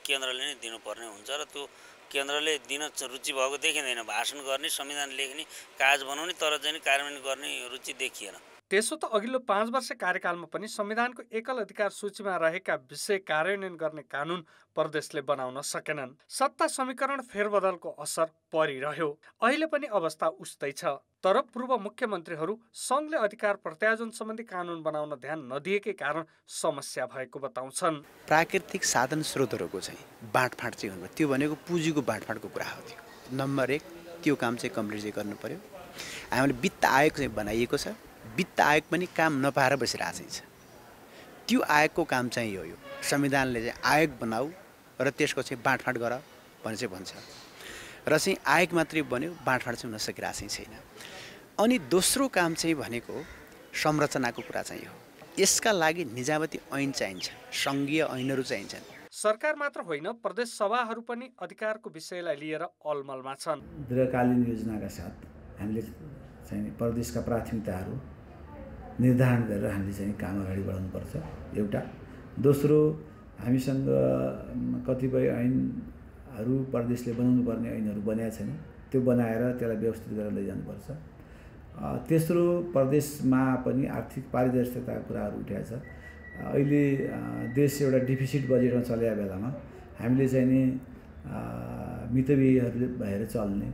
केन्द्रले नै दिनुपर्ने हुन्छ र त्यो केन्द्रले दिन रुचि भएको देखिँदैन। भाषण गर्ने, संविधान लेख्ने, कागज बनाउने, तर चाहिँ कार्यान्वयन गर्ने रुचि देखिएन।
त्यसो त अघिल्लो 5 वर्ष कार्यकालमा पनि संविधानको एकल अधिकार सूचीमा रहेका विषय कार्यान्वयन गर्ने कानुन प्रदेशले बनाउन सकेनन्। सत्ता समीकरण फेरबदलको असर परिरह्यो। अहिले पनि अवस्था उस्तै छ। तर पूर्व मुख्यमन्त्रीहरू सङ्घले अधिकार प्रत्यायोजन सम्बन्धी कानुन बनाउन ध्यान नदिएकै कारण समस्या भएको बताउँछन्।
प्राकृतिक साधन स्रोतहरूको चाहिँ बाँडफाँड चाहिँ हुनु, त्यो भनेको पुँजीको बाँडफाँडको कुरा हो। त्यो नम्बर 1 त्यो काम चाहिँ कम्प्लिट चाहिँ गर्नु पर्यो। हामीले वित्त आयोग चाहिँ बनाइएको छ। वित्त आयोग पनि काम नपाएर बसिरहेको छ। त्यो आयोगको काम चाहिँ यो संविधानले चाहिँ आयोग बनाऊ र त्यसको चाहिँ बाँडफाँड गर भने चाहिँ भन्छ र चाहिँ आयोग मात्रै बन्यो, बाँडफाँड चाहिँ हुन सकिरहेको छैन। अनि दोस्रो काम चाहिँ भनेको संरचनाको कुरा चाहिँ हो। यसका लागि निजामती ऐन चाहिन्छ, सङ्घीय ऐनहरू चाहिन्छन्।
सरकार मात्र होइन, प्रदेश सभाहरू पनि अधिकारको विषयलाई लिएर अलमलमा छन्।
दीर्घकालीन योजनाका साथ हामीले चाहिँ प्रदेशका प्राथमिकताहरू निर्धारण गरेर हामीले चाहिँ काम अगाडि बढाउनुपर्छ एउटा। दोस्रो, हामीसँग कतिपय ऐनहरू प्रदेशले बनाउनु पर्ने ऐनहरू बनाएको छैन, त्यो बनाएर त्यसलाई व्यवस्थित गरेर लैजानुपर्छ। तेस्रो, प्रदेशमा पनि आर्थिक पारदर्शिताका कुराहरू उठाएको छ। अहिले देश एउटा डिफिसिट बजेटमा चलेको बेलामा हामीले चाहिँ नि मितव्ययीहरू भएर चल्ने,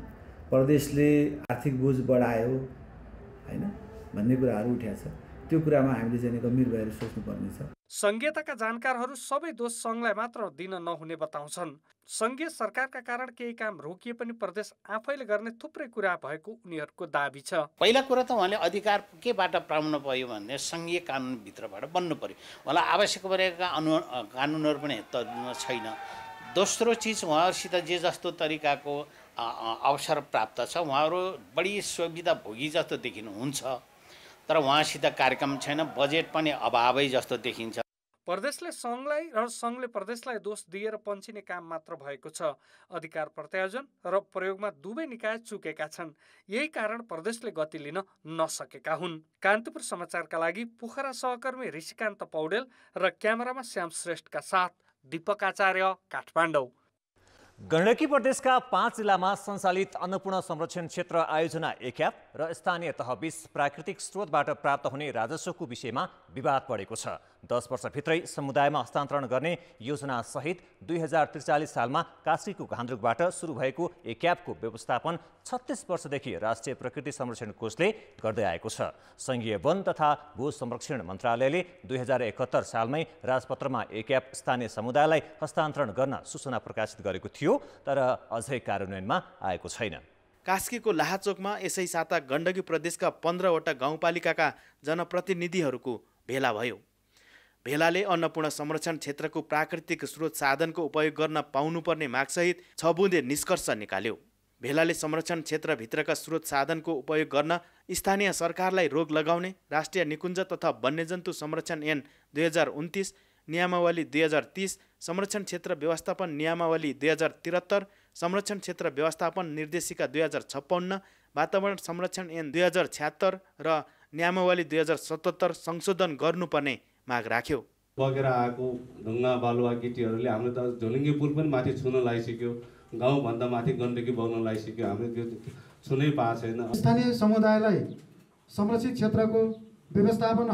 प्रदेशले आर्थिक बोझ बढायो हैन भन्ने कुराहरू उठाएको छ। त्यो कुरामा हामीले चाहिँ गम्भीर भएर सोच्नुपर्ने छ।
संघीयताका जानकारहरू सबै दोष सङ्घलाई मात्र दिन नहुने बताउँछन्। संघीय सरकारका कारण केही काम रोकिए पनि प्रदेश आफैले गर्ने थुप्रै कुरा भएको उनीहरूको दाबी छ।
पहिला कुरा त उहाँले अधिकार केबाट पाउनु पर्यो भने संघीय कानुनभित्रबाट बन्नु पर्यो। उहाँलाई आवश्यक परेका कानुनहरू पनि त छैन। दोस्रो चिज, उहाँहरूसित जे जस्तो तरिकाको अवसर प्राप्त छ, उहाँहरू बढी सुविधा भोगी जस्तो देखिनुहुन्छ, तर उहाँसित कार्यक्रम छैन, बजेट पनि अभावै जस्तो देखिन्छ।
प्रदेशले सङ्घलाई र सङ्घले प्रदेशलाई दोष दिएर पन्छिने काम मात्र भएको छ। अधिकार प्रत्यायोजन र प्रयोगमा दुवै निकाय चुकेका छन्। यही कारण प्रदेशले गति लिन नसकेका हुन्। कान्तिपुर समाचारका लागि पोखरा सहकर्मी ऋषिकान्त पौडेल र क्यामेरामा श्याम श्रेष्ठका साथ दीपक आचार्य, काठमाडौँ।
गण्डकी प्रदेशका 5 जिल्लामा सञ्चालित अन्नपूर्ण संरक्षण क्षेत्र आयोजना एक्याप र स्थानीय तहबीच प्राकृतिक स्रोतबाट प्राप्त हुने राजस्वको विषयमा विवाद बढेको छ। 10 वर्षभित्रै समुदायमा हस्तान्तरण गर्ने योजनासहित 2043 सालमा कास्कीको घान्द्रुकबाट सुरु भएको एक्यापको व्यवस्थापन 36 वर्षदेखि राष्ट्रिय प्रकृति संरक्षण कोषले गर्दै आएको छ। सङ्घीय वन तथा भू संरक्षण मन्त्रालयले 2071 सालमै राजपत्रमा एक्याप स्थानीय समुदायलाई हस्तान्तरण गर्न सूचना प्रकाशित गरेको थियो, तर अझै कार्यान्वयनमा आएको छैन।
कास्कीको लाहाचोकमा यसै साता गण्डकी प्रदेशका 15वटा गाउँपालिकाका जनप्रतिनिधिहरूको भेला भयो। भेलाले अन्नपूर्ण संरक्षण क्षेत्रको प्राकृतिक स्रोत साधनको उपयोग गर्न पाउनुपर्ने मागसहित 6 बुँदे निष्कर्ष निकाल्यो। भेलाले संरक्षण क्षेत्रभित्रका स्रोत साधनको उपयोग गर्न स्थानीय सरकारलाई रोक लगाउने राष्ट्रिय निकुञ्ज तथा वन्यजन्तु संरक्षण ऐन 2029, नियमावली 2030, संरक्षण क्षेत्र व्यवस्थापन नियमावली 2073, संरक्षण क्षेत्र व्यवस्थापन निर्देशिका 2056, वातावरण संरक्षण ऐन 2076 र नियमावली 2077 संशोधन गर्नुपर्ने माग राख्यो।
बगेर आएको ढुङ्गा बालुवा गिटीहरूले हाम्रो त झोलुङ्गे पुल पनि माथि छुन लागिसक्यो, गाउँभन्दा माथि गण्डकी बग्न लागिसक्यो, हामीले त्यो छुनै पाएको छैन।
स्थानीय समुदायलाई संरक्षित क्षेत्रको व्यवस्थापन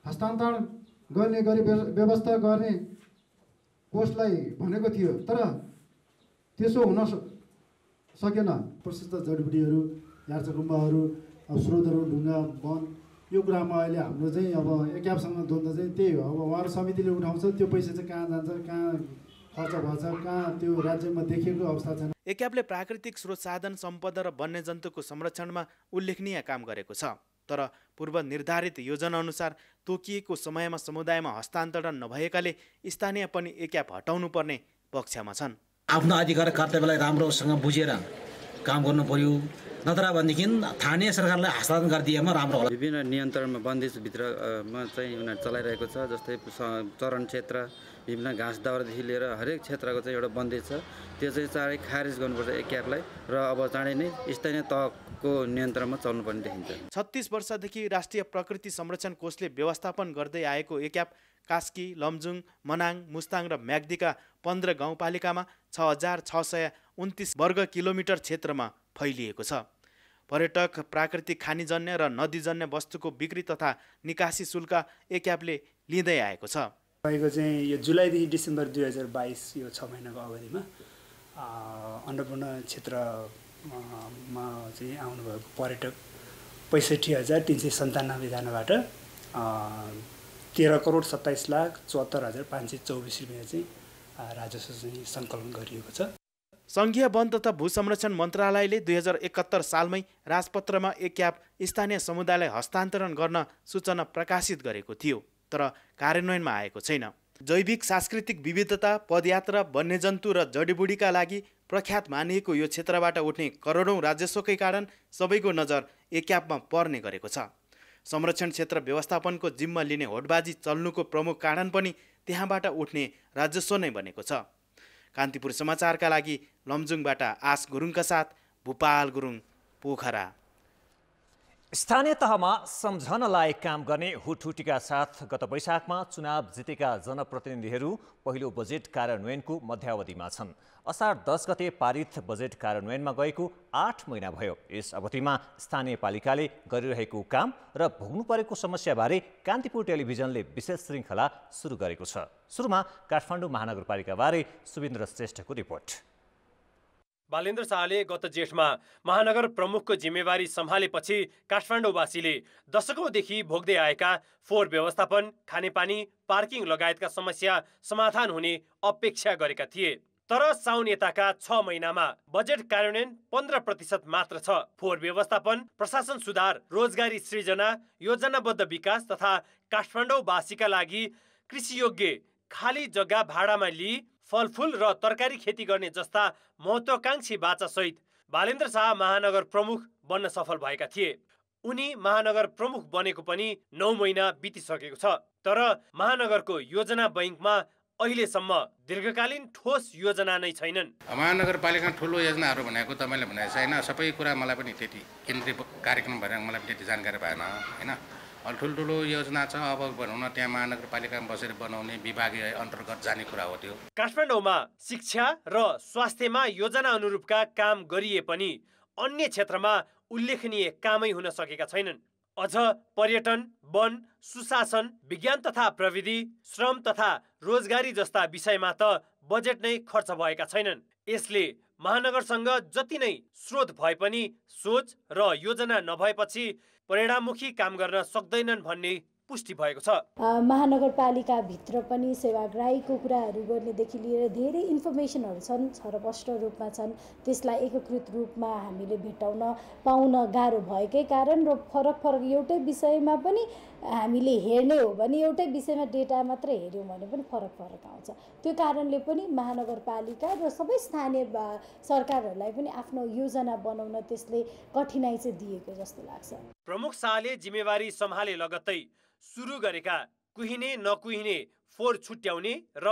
हस्तान्तरण गर्ने गरी व्यवस्था गर्ने कोषलाई भनेको थियो, तर त्यसो हुन सकेन। प्रशस्त जडीबुटीहरू, यार्चकुम्बाहरू, स्रोतहरू, ढुङ्गा, वन, यो कुरामा अहिले हाम्रो चाहिँ अब एक्यापसँग द्वन्द्व चाहिँ त्यही हो। अब उहाँहरू समितिले उठाउँछ, त्यो पैसा चाहिँ कहाँ जान्छ, कहाँ खर्च भन्छ, कहाँ त्यो राज्यमा देखिएको अवस्था छैन।
एक्यापले प्राकृतिक स्रोत साधन सम्पदा र वन्यजन्तुको संरक्षणमा उल्लेखनीय काम गरेको छ, तर पूर्व निर्धारित योजना अनुसार तोकिएको समयमा समुदायमा हस्तान्तरण नभएकाले स्थानीय पनि एक्याप हटाउनु पर्ने पक्षमा छन्।
आफ्नो अधिकार कर्तव्यलाई राम्रोसँग बुझेर काम गर्नु पर्यो, नत्र भनेदेखि स्थानीय सरकारलाई हस्तान्तरण गरिदिएमा राम्रो होला।
विभिन्न नियन्त्रणमा बन्देजभित्रमा चाहिँ उनीहरू चलाइरहेको छ, जस्तै चरण क्षेत्र, विभिन्न घाँस दाउरादेखि लिएर हरेक क्षेत्रको चाहिँ एउटा बन्देज छ। त्यो चाहिँ चाँडै खारेज गर्नुपर्छ एक्यापलाई र अब चाँडै नै स्थानीय तहको नियन्त्रणमा चल्नुपर्ने देखिन्छ।
36 वर्षदेखि राष्ट्रिय प्रकृति संरक्षण कोषले व्यवस्थापन गर्दै आएको एक्याप कास्की, लमजुङ, मनाङ, मुस्ताङ र म्याग्दीका 15 गाउँपालिकामा 6629 वर्ग किलोमिटर क्षेत्रमा फैलिएको छ। पर्यटक, प्राकृतिक खानीजन्य र नदीजन्य वस्तुको बिक्री तथा निकासी शुल्क एक्यापले लिँदै आएको छ।
भएको चाहिँ यो जुलाईदेखि डिसेम्बर 2022 यो 6 महिनाको अवधिमा अन्नपूर्ण क्षेत्रमा चाहिँ आउनुभएको पर्यटक 65,397 जनाबाट 13,27,74,524 रुपियाँ चाहिँ राजस्व चाहिँ सङ्कलन गरिएको छ।
सङ्घीय वन तथा भू संरक्षण मन्त्रालयले 2071 सालमै राजपत्रमा एक्याप स्थानीय समुदायलाई हस्तान्तरण गर्न सूचना प्रकाशित गरेको थियो, तर कार्यान्वयनमा आएको छैन। जैविक सांस्कृतिक विविधता, पदयात्रा, वन्यजन्तु र जडीबुटीका लागि प्रख्यात मानिएको यो क्षेत्रबाट उठ्ने करोडौँ राजस्वकै कारण सबैको नजर एक्यापमा पर्ने गरेको छ। संरक्षण क्षेत्र व्यवस्थापनको जिम्मा लिने होडबाजी चल्नुको प्रमुख कारण पनि त्यहाँबाट उठ्ने राजस्व नै बनेको छ। कान्तिपुर समाचारका लागि लमजुङबाट आस गुरुङका साथ भूपाल गुरुङ, पोखरा।
स्थानीय तहमा सम्झनलाई काम गर्ने हुटहुटीका साथ गत वैशाखमा चुनाव जितेका जनप्रतिनिधिहरू पहिलो बजेट कार्यान्वयनको मध्यावधिमा छन्। असार 10 गते पारित बजेट कार्यान्वयनमा गएको 8 महिना भयो। यस अवधिमा स्थानीय पालिकाले गरिरहेको काम र भोग्नु परेको समस्याबारे कान्तिपुर टेलिभिजनले विशेष श्रृङ्खला सुरु गरेको छ। सुरुमा काठमाडौँ महानगरपालिकाबारे सुबिन्द्र श्रेष्ठको रिपोर्ट।
बालेन्द्र शाहले गत जेठमा महानगर प्रमुखको जिम्मेवारी सम्हालेपछि काठमाडौँवासीले दशकौँदेखि भोग्दै आएका फोहोर व्यवस्थापन, खानेपानी, पार्किङ लगायतका समस्या समाधान हुने अपेक्षा गरेका थिए। तर साउन यताका 6 महिनामा बजेट कार्यान्वयन 15% मात्र छ। फोहोर व्यवस्थापन, प्रशासन सुधार, रोजगारी सृजना, योजनाबद्ध विकास तथा काठमाडौँवासीका लागि कृषियोग्य खाली जग्गा भाडामा लिई फलफुल र तरकारी खेती गर्ने जस्ता महत्वाकांक्षी बाचासहित बालेन्द्र शाह महानगर प्रमुख बन्न सफल भएका थिए। उनी महानगर प्रमुख बनेको पनि 9 महिना बितिसकेको छ। तर महानगरको योजना बैंकमा अहिलेसम्म दीर्घकालीन ठोस योजना नै छैनन्।
महानगरपालिका ठुलो योजनाहरू भनेको तपाईँले भने छैन। सबै कुरा मलाई पनि त्यति केन्द्रीय कार्यक्रम भएर मलाई त्यति जानकारी भएन हैन। ठुल्ठुलो योजना छ, अब भनौँ न त्यहाँ महानगरपालिकामा बसेर बनाउने विभागीय अन्तर्गत जाने कुरा हो त्यो।
काठमाडौँमा शिक्षा र स्वास्थ्यमा योजना अनुरूपका काम गरिए पनि अन्य क्षेत्रमा उल्लेखनीय कामै हुन सकेका छैनन्। अझ पर्यटन, वन, सुशासन, विज्ञान तथा प्रविधि, श्रम तथा रोजगारी जस्ता विषयमा त बजेट नै खर्च भएका छैनन्। यसले महानगरसँग जति नै स्रोत भए पनि सोच र योजना नभएपछि परिणाममुखी काम गर्न सक्दैनन् भन्ने पुष्टि भएको छ।
महानगरपालिकाभित्र पनि सेवाग्राहीको कुराहरू गर्नेदेखि लिएर धेरै इन्फर्मेसनहरू छन्, छरपष्ट रूपमा छन्। त्यसलाई एकीकृत रूपमा हामीले भेटाउन पाउन गाह्रो भएकै कारण र फरक एउटै विषयमा पनि हामीले हेर्ने हो भने एउटै विषयमा डेटा मात्रै हेऱ्यौँ भने पनि फरक आउँछ। त्यो कारणले पनि महानगरपालिका र सबै स्थानीय सरकारहरूलाई पनि आफ्नो योजना बनाउन त्यसले कठिनाइ चाहिँ दिएको जस्तो लाग्छ।
प्रमुख शाहले जिम्मेवारी सम्हाले लगत्तै सुरु गरेका कुहिने नकुहिने फोहोर छुट्याउने र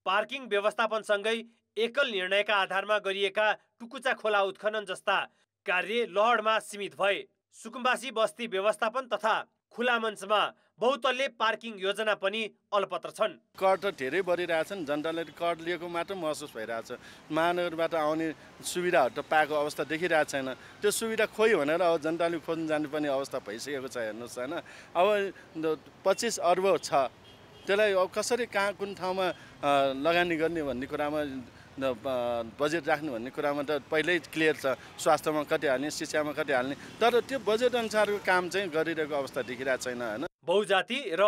पार्किङ व्यवस्थापनसँगै एकल निर्णयका आधारमा गरिएका टुकुचा खोला उत्खनन जस्ता कार्य लहरमा सीमित भए। सुकुम्बासी बस्ती व्यवस्थापन तथा खुला मञ्चमा बहुतल्ले पार्किङ योजना पनि अल्पत्र छन्।
कर त धेरै बढिरहेछन्, जनताले कर लिएको मात्र महसुस भइरहेछ। महानगरबाट आउने सुविधाहरू त पाएको अवस्था देखिरहेको छैन। त्यो सुविधा खोइ भनेर अब जनताले खोज्न जाने पनि अवस्था भइसकेको छ। हेर्नुहोस् होइन, अब 25 अर्ब छ, त्यसलाई अब कसरी कहाँ कुन ठाउँमा लगानी गर्ने भन्ने कुरामा बजेट राख्ने भन्ने कुरामा त पहिल्यै क्लियर छ। स्वास्थ्यमा कति हाल्ने, शिक्षामा कति हाल्ने, तर त्यो बजेट अनुसारको काम चाहिँ गरिरहेको अवस्था देखिरहेको छैन होइन।
बहुजाति र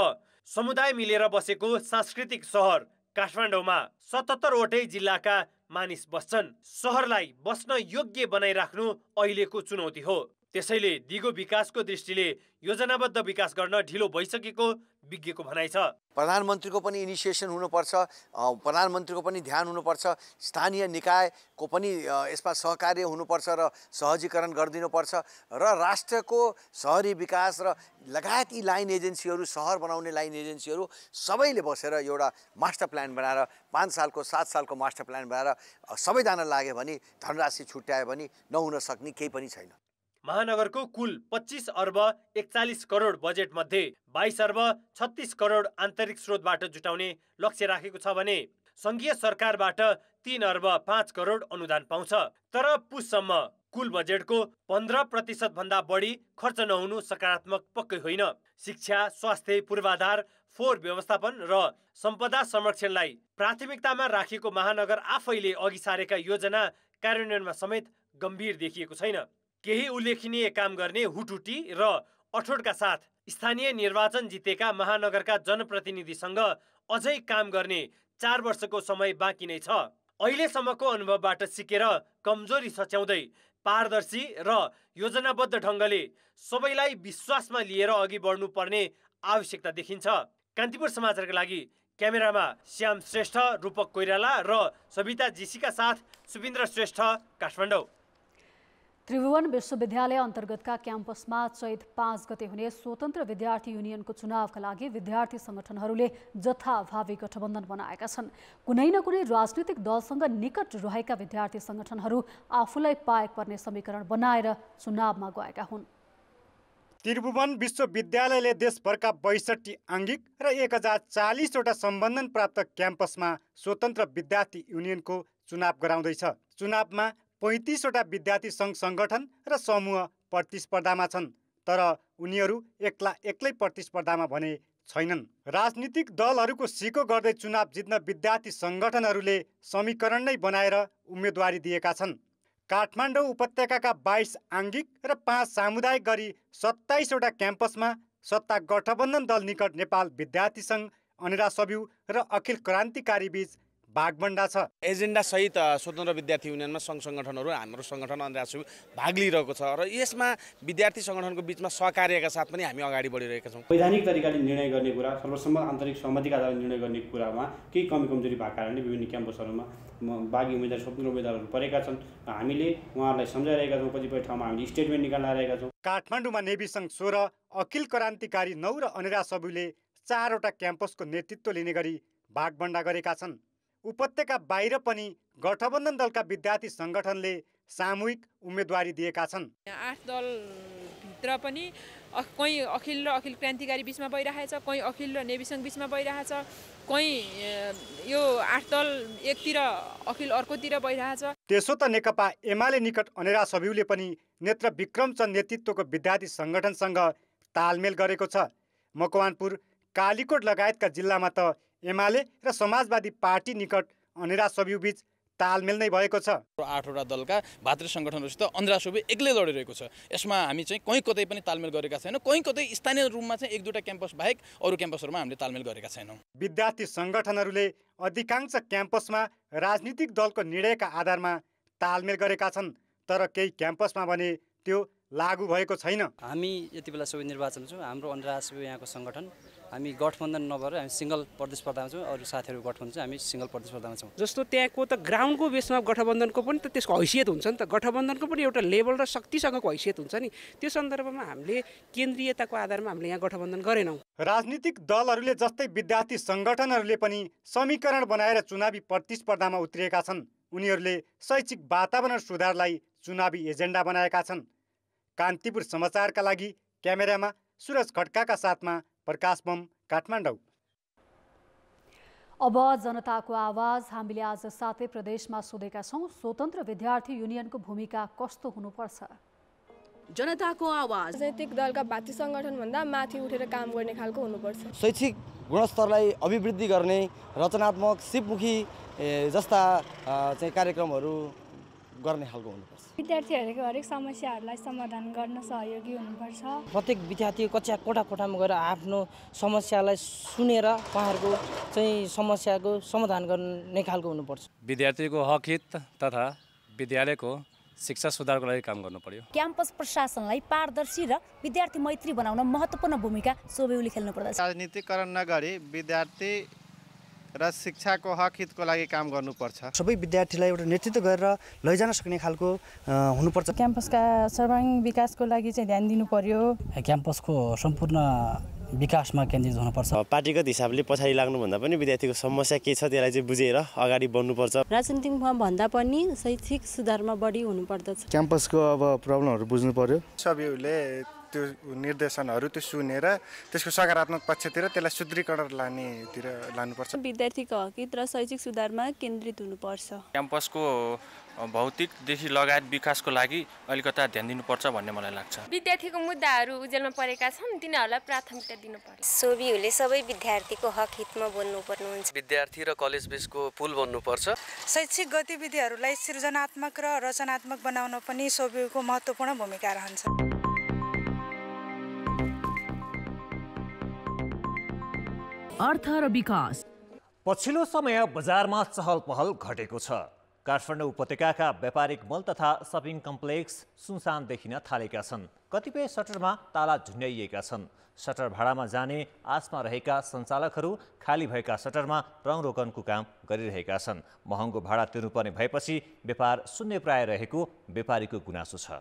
समुदाय मिलेर बसेको सांस्कृतिक सहर काठमाडौँमा 77 वटै जिल्लाका मानिस बस्छन्। सहरलाई बस्न योग्य बनाइराख्नु अहिलेको चुनौती हो। त्यसैले दिगो विकासको दृष्टिले योजनाबद्ध विकास गर्न ढिलो भइसकेको विज्ञको भनाइ छ।
प्रधानमन्त्रीको पनि इनिसिएसन हुनुपर्छ, प्रधानमन्त्रीको पनि ध्यान हुनुपर्छ, स्थानीय निकायको पनि यसमा सहकार्य हुनुपर्छ र सहजीकरण गरिदिनुपर्छ र राष्ट्रको सहरी विकास र लगायत यी लाइन एजेन्सीहरू, सहर बनाउने लाइन एजेन्सीहरू सबैले बसेर एउटा मास्टर प्लान बनाएर 5 सालको 7 सालको मास्टर प्लान बनाएर सबैजना लाग्यो भने धनराशि छुट्यायो भने नहुन सक्ने केही पनि छैन।
महानगरको कुल 25 अर्ब 41 करोड बजेट मध्ये 22 अर्ब 36 करोड आन्तरिक स्रोतबाट जुटाउने लक्ष्य राखेको छ भने संघीय सरकारबाट 3 अर्ब 5 करोड अनुदान पाउँछ। तर पुससम्म कुल बजेटको 15% भन्दा बढी खर्च नहुनु सकारात्मक पक्कै होइन। शिक्षा, स्वास्थ्य, पूर्वाधार, फोहोर व्यवस्थापन र सम्पदा संरक्षणलाई प्राथमिकतामा राखेको महानगर आफैले अघि सारेका योजना कार्यान्वयनमा समेत गम्भीर देखिएको छैन। केही उल्लेखनीय काम गर्ने हुटहुटी र अठोटका साथ स्थानीय निर्वाचन जितेका महानगरका जनप्रतिनिधिसँग अझै काम गर्ने 4 वर्षको समय बाँकी नै छ। अहिलेसम्मको अनुभवबाट सिकेर कमजोरी सच्याउँदै पारदर्शी र योजनाबद्ध ढङ्गले सबैलाई विश्वासमा लिएर अघि बढ्नुपर्ने आवश्यकता देखिन्छ। कान्तिपुर समाचारका लागि क्यामेरामा श्याम श्रेष्ठ, रूपक कोइराला र सविता जीसीका साथ सुबिन्द्र श्रेष्ठ, काठमाडौँ।
त्रिभुवन विश्वविद्यालय अन्तर्गतका क्याम्पसमा चैत 5 गते हुने स्वतन्त्र विद्यार्थी युनियनको चुनावका लागि विद्यार्थी संगठनहरूले जथाभावी गठबन्धन बनाएका छन्। कुनै न कुनै राजनीतिक दलसँग निकट रहेका विद्यार्थी संगठनहरू आफूलाई पाएक पर्ने समीकरण बनाएर चुनावमा गएका हुन्।
त्रिभुवन विश्वविद्यालयले देशभरका 62 आङ्गिक र 1040वटा सम्बन्धन प्राप्त क्याम्पसमा स्वतन्त्र विद्यार्थी युनियनको चुनाव गराउँदैछ। चुनावमा 35वटा विद्यार्थी सङ्घ सङ्गठन र समूह प्रतिस्पर्धामा छन्, तर उनीहरू एक्लै प्रतिस्पर्धामा भने छैनन्। राजनीतिक दलहरूको सिको गर्दै चुनाव जित्न विद्यार्थी सङ्गठनहरूले समीकरण नै बनाएर उम्मेदवारी दिएका छन्। काठमाडौँ उपत्यकाका 22 आङ्गिक र 5 सामुदायिक गरी 27वटा क्याम्पसमा सत्ता गठबन्धन दल निकट नेपाल विद्यार्थी सङ्घ, अनेरा सब्यू र अखिल क्रान्तिकारी बीच भागबण्डा छ।
एजेन्डा सहित स्वतन्त्र विद्यार्थी युनियनमा सङ्घ सङ्गठनहरू, हाम्रो सङ्गठन अनेरा सब्यू भाग लिइरहेको छ र यसमा विद्यार्थी सङ्गठनको बिचमा सहकार्यका साथ पनि हामी अगाडि बढिरहेका छौँ।
वैधानिक तरिकाले निर्णय गर्ने कुरा, सर्वसम्मत आन्तरिक सहमतिका आधारमा निर्णय गर्ने कुरामा केही कमी कमजोरी भएको कारणले विभिन्न क्याम्पसहरूमा बाँकी उम्मेदवार, स्वतन्त्र उम्मेदवारहरू परेका छन्। हामीले उहाँहरूलाई सम्झाइरहेका छौँ। कतिपय ठाउँमा हामीले स्टेटमेन्ट निकालिरहेका छौँ।
काठमाडौँमा नेभी सङ्घ 16, अखिल क्रान्तिकारी 9 र अनेरा सब्यूले 4वटा क्याम्पसको नेतृत्व लिने गरी भागबण्डा गरेका छन्। उपत्यका बाहिर पनि गठबन्धन दलका विद्यार्थी सङ्गठनले सामूहिक उम्मेदवारी दिएका छन्।
8 दल भित्र पनि कहीँ अखिल र अखिल क्रान्तिकारी बिचमा भइरहेछ, कहीँ अखिल र नेभी सङ्घ बिचमा भइरहेछ, कहीँ यो 8 दल एकतिर अखिल अर्कोतिर भइरहेछ।
त्यसो त नेकपा एमाले निकट अनेरा सब्यूले पनि नेत्र विक्रमचन्द नेतृत्वको विद्यार्थी सङ्गठनसँग तालमेल गरेको छ। मकवानपुर, कालीकोट लगायतका जिल्लामा त एमाले र समाजवादी पार्टी निकट अनेरा सब्यू बीच तालमेल नै भएको छ।
8वटा दलका भातृ सङ्गठनहरूसित अनेरा सब्यू एक्लै लडिरहेको छ। यसमा हामी चाहिँ कहीँ कतै पनि तालमेल गरेका छैनौँ। कहीँ कतै स्थानीय रूपमा चाहिँ 1-2वटा क्याम्पस बाहेक अरू क्याम्पसहरूमा हामीले तालमेल गरेका छैनौँ।
विद्यार्थी सङ्गठनहरूले अधिकांश क्याम्पसमा राजनीतिक दलको निर्णयका आधारमा तालमेल गरेका छन्, तर केही क्याम्पसमा भने त्यो लागू भएको छैन।
हामी यति बेला सबै निर्वाचन छौँ। हाम्रो अनेरा सब्यू यहाँको सङ्गठन हामी गठबन्धन नभएर हामी सिङ्गल प्रतिस्पर्धामा छौँ। अरू साथीहरू गठबन्धन चाहिँ हामी सिङ्गल प्रतिस्पर्धामा छौँ।
जस्तो त्यहाँको त ग्राउन्डको बेसमा गठबन्धनको पनि त त्यसको हैसियत हुन्छ नि त। गठबन्धनको पनि एउटा लेभल र शक्तिसँगको हैसियत हुन्छ नि। त्यो सन्दर्भमा हामीले केन्द्रीयताको आधारमा हामीले यहाँ गठबन्धन गरेनौँ।
राजनीतिक दलहरूले जस्तै विद्यार्थी सङ्गठनहरूले पनि समीकरण बनाएर चुनावी प्रतिस्पर्धामा उत्रिएका छन्। उनीहरूले शैक्षिक वातावरण सुधारलाई चुनावी एजेन्डा बनाएका छन्। कान्तिपुर समाचारका लागि क्यामेरामा सुरज खड्काका साथमा प्रकाश बम, काठमाडौँ।
अब जनताको आवाज हामीले आज 7 प्रदेशमा सोधेका छौँ। स्वतन्त्र विद्यार्थी युनियनको भूमिका कस्तो हुनुपर्छ?
जनताको आवाज राजनीतिक दलका भातृ सङ्गठनभन्दा माथि उठेर काम गर्ने खालको हुनुपर्छ।
शैक्षिक गुणस्तरलाई अभिवृद्धि गर्ने रचनात्मक सिपमुखी जस्ता चाहिँ कार्यक्रमहरू गर्ने खालको हुनुपर्छ।
विद्यार्थीहरूको हरेक समस्याहरूलाई समाधान गर्न सहयोगी हुनुपर्छ।
प्रत्येक विद्यार्थी कक्षा कोठामा गएर आफ्नो समस्यालाई सुनेर उहाँहरूको चाहिँ समस्याको समाधान गर्ने खालको हुनुपर्छ।
विद्यार्थीको हक हित तथा विद्यालयको शिक्षा सुधारको लागि काम गर्नु पर्यो।
क्याम्पस प्रशासनलाई पारदर्शी र विद्यार्थी मैत्री बनाउन महत्त्वपूर्ण भूमिका सोब्यूले खेल्नु पर्दछ।
राजनीतिकरण नगरी विद्यार्थी र शिक्षाको हक हितको लागि काम गर्नुपर्छ।
सबै विद्यार्थीलाई एउटा नेतृत्व गरेर लैजान सक्ने खालको हुनुपर्छ।
क्याम्पसका सर्वाङ्गीण विकासको लागि चाहिँ ध्यान दिनु पर्यो।
क्याम्पसको सम्पूर्ण विकासमा केन्द्रित हुनुपर्छ।
पार्टीगत हिसाबले पछाडि लाग्नुभन्दा पनि विद्यार्थीको समस्या के छ त्यसलाई चाहिँ बुझेर अगाडि बढ्नुपर्छ।
राजनीतिकमा भन्दा पनि शैक्षिक सुधारमा बढी हुनुपर्दछ।
क्याम्पसको अब प्रब्लमहरू बुझ्नु पर्यो।
सबैले त्यो निर्देशनहरू त्यो सुनेर त्यसको सकारात्मक पक्षतिर त्यसलाई सुदृढीकरण लानुपर्छ।
विद्यार्थीको हक र शैक्षिक सुधारमा केन्द्रित हुनुपर्छ।
क्याम्पसको भौतिकदेखि लगायत विकासको लागि अलिकता ध्यान दिनुपर्छ भन्ने मलाई लाग्छ।
विद्यार्थीको मुद्दाहरू उजेलमा परेका छन्, तिनीहरूलाई प्राथमिकता दिनुपर्छ।
सोबीहरूले सबै विद्यार्थीको हक हितमा बोल्नुपर्ने हुन्छ।
विद्यार्थी र कलेज बीचको पुल बन्नुपर्छ।
शैक्षिक गतिविधिहरूलाई सृजनात्मक र रचनात्मक बनाउन पनि सोबीको महत्त्वपूर्ण भूमिका रहन्छ।
अर्थ र विकास।
पछिल्लो समय बजारमा चहल पहल घटेको छ। काठमाडौँ उपत्यकाका व्यापारिक मल तथा सपिङ कम्प्लेक्स सुनसान देखिन थालेका छन्। कतिपय सटरमा ताला झुन्ड्याइएका छन्। सटर भाडामा जाने आसमा रहेका सञ्चालकहरू खाली भएका सटरमा रङ रोगनको काम गरिरहेका छन्। महँगो भाडा तिर्नुपर्ने भएपछि व्यापार शून्य प्राय रहेको व्यापारीको गुनासो छ।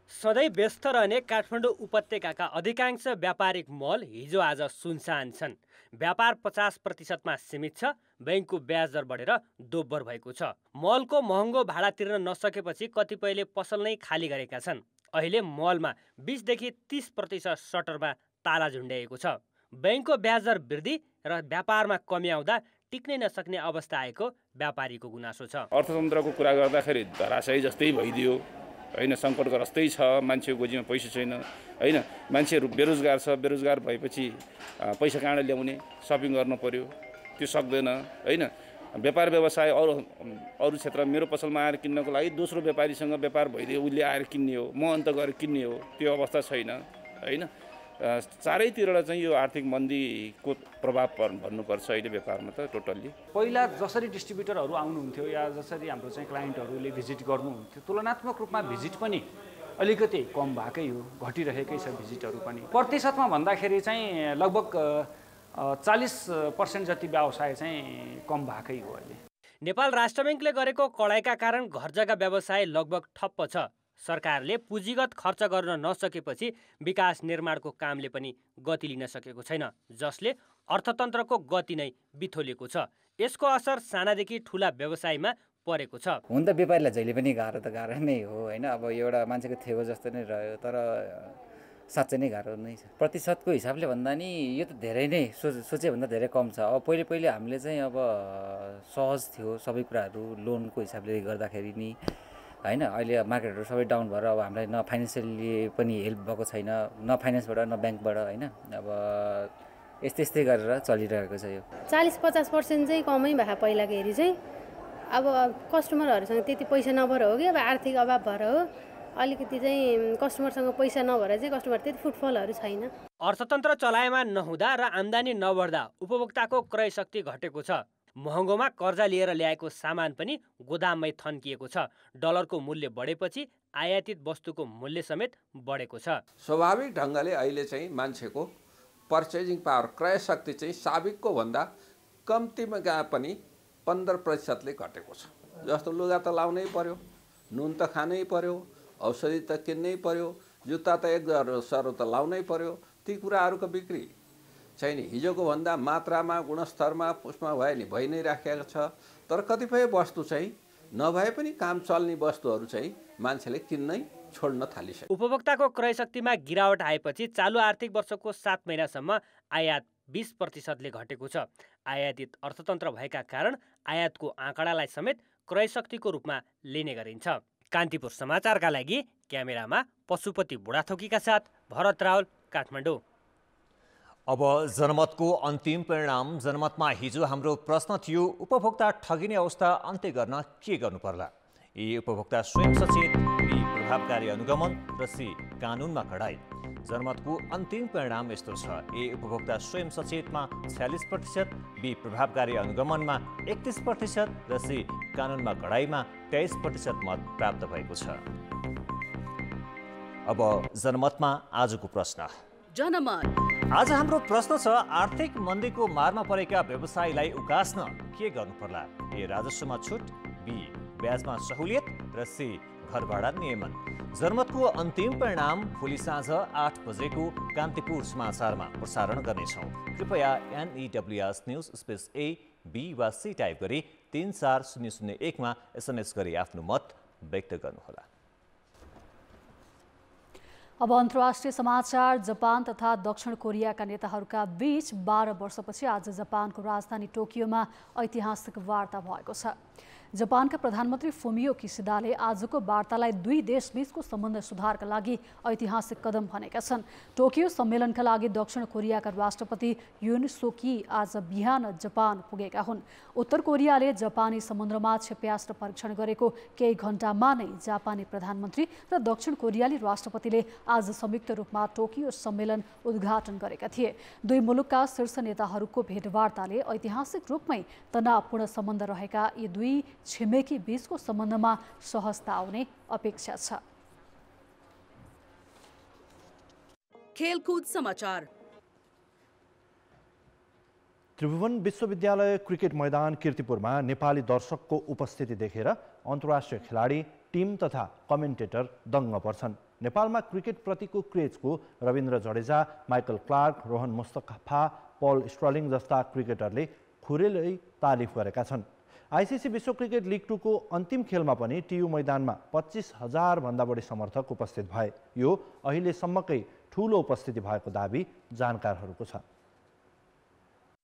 सधैँ व्यस्त रहने काठमाडौँ उपत्यकाका अधिकांश व्यापारिक मल हिजो आज सुनसान छन्। व्यापार 50%मा सीमित छ। बैंकको ब्याज दर बढेर दोब्बर भएको छ। मलको महँगो भाडा तिर्न नसकेपछि कतिपयले पसल नै खाली गरेका छन्। अहिले मलमा 20 देखि 30% सटरमा ताला झुन्ड्याएको छ। बैंकको ब्याज दर वृद्धि र व्यापारमा कमी आउँदा टिक्नै नसक्ने अवस्था आएको व्यापारीको गुनासो छ।
अर्थतन्त्रको कुरा गर्दाखेरि धराशयी जस्तै भइदियो हैन, सङ्कटग्रस्तै छ, मान्छेको गोजीमा पैसा छैन हैन, मान्छेहरू बेरोजगार छ, बेरोजगार भएपछि पैसा कहाँ ल्याउने, सपिङ गर्नु पर्यो, त्यो सक्दैन हैन। व्यापार व्यवसाय अरू क्षेत्र मेरो पसलमा आएर किन्नको लागि दोस्रो व्यापारीसँग व्यापार भइदियो, उसले आएर किन्ने हो, म अन्त गएर किन्ने हो, त्यो अवस्था छैन हैन। चारैतिरबाट चाहिँ यो आर्थिक मन्दीको प्रभाव भन्नुपर्छ अहिले व्यापारमा त टोटल्ली।
पहिला जसरी डिस्ट्रिब्युटरहरू आउनुहुन्थ्यो या जसरी हाम्रो चाहिँ क्लाइन्टहरूले भिजिट गर्नुहुन्थ्यो, तुलनात्मक रूपमा भिजिट पनि अलिकति कम भएकै हो, घटिरहेकै छ भिजिटहरू पनि। प्रतिशतमा भन्दाखेरि चाहिँ लगभग 40% जति व्यवसाय चाहिँ कम भएकै हो अहिले।
नेपाल राष्ट्र बैंकले गरेको कडाइका कारण घर जग्गा व्यवसाय लगभग ठप्प छ। सरकारले पुँजीगत खर्च गर्न नसकेपछि विकास निर्माणको कामले पनि गति लिन सकेको छैन, जसले अर्थतन्त्रको गति नै बिथोलेको छ। यसको असर सानादेखि ठुला व्यवसायमा परेको छ।
हुन त व्यापारीलाई जहिले पनि गाह्रो त गाह्रो नै हो हैन। अब एउटा मान्छेको थेगो जस्तो नै रह्यो, तर साँच्चै नै गाह्रो नै छ। प्रतिशतको हिसाबले भन्दा नि यो त धेरै नै सोचे भन्दा धेरै कम छ। अब पहिले हामीले चाहिँ अब सहज थियो सबै कुराहरू, लोनको हिसाबले गर्दाखेरि नि हैन। अहिले मार्केटहरू सबै डाउन भएर अब हामीलाई न फाइनेन्सियली पनि हेल्प भएको छैन, न फाइनेन्सबाट न ब्याङ्कबाट हैन। अब यस्तै गरेर चलिरहेको छ यो।
40-50% चाहिँ कमै भएको पहिलाको हेरी चाहिँ। अब कस्टमरहरूसँग त्यति पैसा नभएर हो कि अब आर्थिक अभाव भएर हो, अलिकति चाहिँ कस्टमरसँग पैसा नभएर चाहिँ कस्टमर त्यति फुटफलहरू छैन।
अर्थतन्त्र चलायमान नहुँदा र आम्दानी नबढ्दा उपभोक्ताको क्रय शक्ति घटेको छ। महँगोमा कर्जा लिएर ल्याएको सामान पनि गोदाममै थन्किएको छ। डलरको मूल्य बढेपछि आयातित वस्तुको मूल्य समेत बढेको छ।
स्वाभाविक ढङ्गले अहिले चाहिँ मान्छेको पर्चेजिङ पावर, क्रय शक्ति चाहिँ साबिकको भन्दा कम्तीमा गए पनि 15%ले घटेको छ। जस्तो लुगा त लाउनै पर्यो, नुन त खानै पर्यो, औषधि त किन्नै पर्यो, जुत्ता त 1 त लाउनै पर्यो। ती कुराहरूको बिक्री चाहिँ नि हिजोको भन्दा मात्रामा, गुणस्तरमा, पुष्पमा भइ नै राखेको छ। तर कतिपय वस्तु चाहिँ नभए पनि काम चल्ने वस्तुहरू चाहिँ मान्छेले किन्नै छोड्न थालिसक्यो।
उपभोक्ताको क्रय शक्तिमा गिरावट आएपछि चालु आर्थिक वर्षको 7 महिनासम्म आयात 20%ले घटेको छ। आयातित अर्थतन्त्र भएका कारण आयातको आँकडालाई समेत क्रय शक्तिको रूपमा लिने गरिन्छ। कान्तिपुर समाचारका लागि क्यामेरामा पशुपति बुढाथोकीका साथ भरत रावल, काठमाडौँ।
अब जनमतको अन्तिम परिणाम। जनमतमा हिजो हाम्रो प्रश्न थियो, उपभोक्ता ठगिने अवस्था अन्त्य गर्न के गर्नु पर्ला? ए उपभोक्ता स्वयं सचेत, बी प्रभावकारी अनुगमन र सी कानुनमा कडाई। जनमतको अन्तिम परिणाम यस्तो छ। ए उपभोक्ता स्वयं सचेतमा 46%, बी प्रभावकारी अनुगमनमा 31% र सी कानुनमा कडाईमा 23% मत प्राप्त भएको छ। अब जनमतमा आजको प्रश्न।
जनमत
आज हाम्रो प्रश्न छ, आर्थिक मन्दीको मारमा परेका व्यवसायीलाई उकास्न के गर्नु पर्ला? ए राजस्वमा छुट, बी ब्याजमा सहुलियत र सी घर भाडा नियमन। जनमतको अन्तिम परिणाम भोलि साँझ 8 बजेको कान्तिपुर समाचारमा प्रसारण गर्नेछौँ। कृपया NEWS news space A, B वा C टाइप गरी 34001मा SMS गरी आफ्नो मत व्यक्त गर्नुहोला।
अब अन्तर्राष्ट्रिय समाचार। जापान तथा दक्षिण कोरियाका नेताहरूका बीच 12 वर्षपछि आज जापानको राजधानी टोकियोमा ऐतिहासिक वार्ता भएको छ। जापानका प्रधानमन्त्री फुमियो किसिदाले आजको वार्तालाई दुई देशबीचको सम्बन्ध सुधारका लागि ऐतिहासिक कदम भनेका छन्। टोकियो सम्मेलनका लागि दक्षिण कोरियाका राष्ट्रपति युन सोकी आज बिहान जापान पुगेका हुन्। उत्तर कोरियाले जापानी समुद्रमा क्षेप्यास्त्र परीक्षण गरेको केही घण्टामा नै जापानी प्रधानमन्त्री र दक्षिण कोरियाली राष्ट्रपतिले आज संयुक्त रूपमा टोकियो सम्मेलन उद्घाटन गरेका थिए। दुई मुलुकका शीर्ष नेताहरूको भेटवार्ताले ऐतिहासिक रूपमै तनावपूर्ण सम्बन्ध रहेका यी दुई छिमेकी बीचको सम्बन्धमा सहजता आउने अपेक्षा छ।
खेलकुद समाचार।
त्रिभुवन विश्वविद्यालय क्रिकेट मैदान कीर्तिपुरमा नेपाली दर्शकको उपस्थिति देखेर अन्तर्राष्ट्रिय खेलाडी, टिम तथा कमेन्टेटर दङ्ग पर्छन्। नेपालमा क्रिकेटप्रतिको क्रेजको रविन्द्र जडेजा, माइकल क्लार्क, रोहन मुस्तफा, पल स्टर्लिङ जस्ता क्रिकेटरले खुरेलै तालिफ गरेका छन्। आइसिसी विश्व क्रिकेट लिग 2 को अन्तिम खेलमा पनि टियु मैदानमा 25,000 भन्दा बढी समर्थक उपस्थित भए। यो अहिलेसम्मकै ठूलो उपस्थिति भएको दाबी जानकारहरूको छ।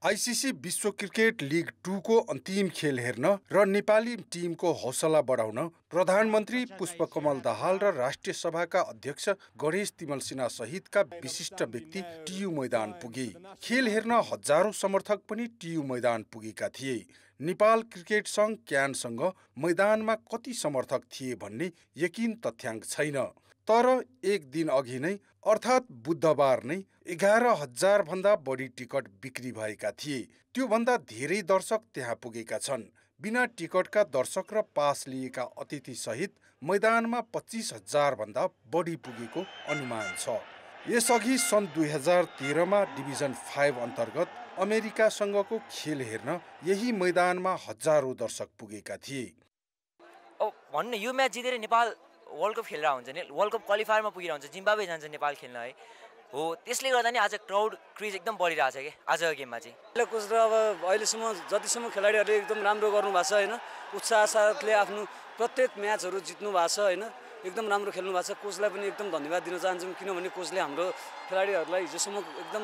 आइसिसी विश्व क्रिकेट लिग 2 को अन्तिम खेल हेर्न र नेपाली टिमको हौसला बढाउन प्रधानमन्त्री पुष्पकमल दाहाल र राष्ट्रिय सभाका अध्यक्ष गणेश तिमल सिन्हा सहितका विशिष्ट व्यक्ति टियु मैदान पुगे। खेल हेर्न हजारौं समर्थक पनि टियु मैदान पुगेका थिए। नेपाल क्रिकेट संघ क्यानसँग मैदानमा कति समर्थक थिए भन्ने यकिन तथ्याङ्क छैन, तर एक दिन अघि नै अर्थात् बुधबार नै 11,000 भन्दा बढी टिकट बिक्री भएका थिए। त्यो भन्दा धेरै दर्शक त्यहाँ पुगेका छन्। बिना टिकटका दर्शक र पास लिएका अतिथि सहित मैदानमा 25,000 भन्दा बढी पुगेको अनुमान छ। यसअघि सन् 2013 मा डिभिजन 5 अन्तर्गत अमेरिकासँगको खेल हेर्न यही मैदानमा हजारौं दर्शक पुगेका थिए।
भन्ने यो म्याच जितेर नेपाल वर्ल्ड कप खेलेर हुन्छ नि, वर्ल्ड कप क्वालिफायरमा पुगेर हुन्छ, जिम्बाब्वे जान्छ नेपाल खेल्न है। हो त्यसले गर्दा नि आज क्राउड क्रेज एकदम बढिरहेछ के आजको गेममा चाहिँ।
कोच र अब अहिलेसम्म जतिसम्म खेलाडीहरूले एकदम राम्रो गर्नु भएको छ हैन, उत्साह साथले आफ्नो प्रत्येक म्याचहरू जित्नु भएको छ हैन, एकदम राम्रो खेल्नु भएको छ। कोचलाई पनि एकदम धन्यवाद दिन चाहन्छौँ, किनभने कोचले हाम्रो खेलाडीहरूलाई हिजोसम्म एकदम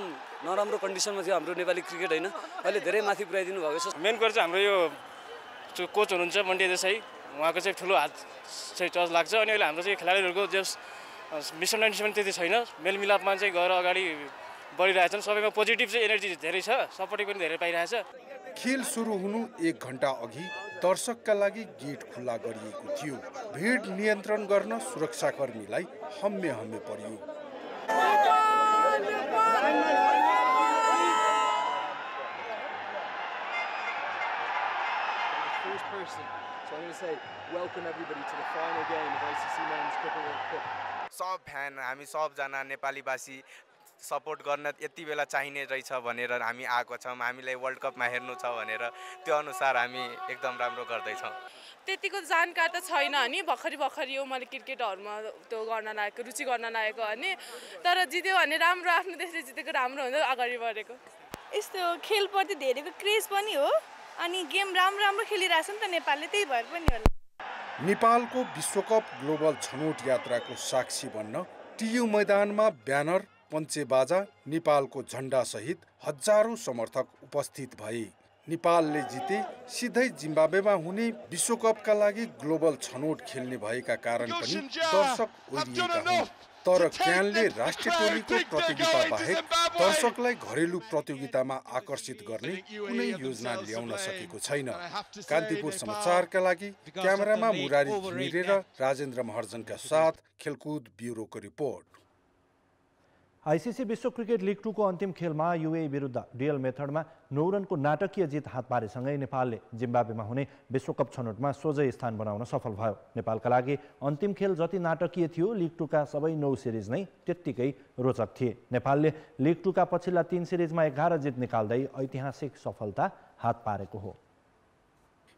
नराम्रो कन्डिसनमा थियो हाम्रो नेपाली क्रिकेट हैन, अहिले धेरै माथि पुर्याइदिनु भएको छ।
मेन कुरा चाहिँ हाम्रो यो कोच हुनुहुन्छ मन्टे देसाई, उहाँको चाहिँ ठुलो हात चाहिँ टच लाग्छ। अनि अहिले हाम्रो चाहिँ खेलाडीहरूको जस मिसअन्डरस्ट्यान्डिङ त्यति छैन, मेलमिलापमा चाहिँ गएर अगाडि बढिरहेछन्। सबैमा पोजिटिभ चाहिँ एनर्जी धेरै छ, सपोर्टिङ पनि धेरै पाइरहेछ।
खेल सुरु हुनु 1 घण्टा अघि दर्शकका लागि गेट खुल्ला गरिएको थियो। भिड नियन्त्रण गर्न सुरक्षाकर्मीलाई हम्मे हम्मे पर्यो।
सब फ्यान हामी सबजना नेपालीवासी सपोर्ट गर्न यति बेला चाहिने रहेछ भनेर हामी आएको छौँ। हामीलाई वर्ल्ड कपमा हेर्नु छ भनेर त्यो अनुसार हामी एकदम राम्रो गर्दैछौँ।
त्यतिको जानकार त छैन नि, भर्खरी हो मैले क्रिकेटहरूमा त्यो गर्न लागेको, रुचि गर्न लागेको अनि, तर जित्यो भने राम्रो, आफ्नो देशले जितेको राम्रो हुन्छ अगाडि बढेको।
यस्तो खेलप्रति धेरैको क्रेज पनि हो अनि गेम राम्रो खेलिरहेछ नि त नेपालले, त्यही भएर पनि होला।
नेपालको विश्वकप ग्लोबल छनौट यात्राको साक्षी बन्न टियु मैदानमा ब्यानर, पञ्चेबाजा, नेपालको झण्डा सहित हजारौं समर्थक उपस्थित भए। नेपालले जिते सिधै जिम्बाब्वेमा हुने विश्वकपका लागि ग्लोबल छनौट खेल्ने भएका कारण पनि दर्शक ओरिएका हुन्। तर क्यानले राष्ट्रिय टोलीको प्रतियोगिता बाहेक दर्शकलाई घरेलु प्रतियोगितामा आकर्षित गर्ने कुनै योजना ल्याउन सकेको छैन। कान्तिपुर समाचारका लागि क्यामेरामा मुरारी घिमिरे र राजेन्द्र महर्जनका साथ खेलकुद ब्युरोको रिपोर्ट।
आइसिसी विश्व क्रिकेट लिग 2 को अन्तिम खेलमा युएई विरुद्ध डुएल मेथडमा 9 रनको नाटकीय जित हात पारेसँगै नेपालले जिम्बाब्वेमा हुने विश्वकप छनौटमा सोझै स्थान बनाउन सफल भयो। नेपालका लागि अन्तिम खेल जति नाटकीय थियो, लिग 2 का सबै 9 सिरिज नै त्यत्तिकै रोचक थिए। नेपालले लिग 2 का पछिल्ला 3 सिरिजमा 11 जित निकाल्दै ऐतिहासिक सफलता हात पारेको हो।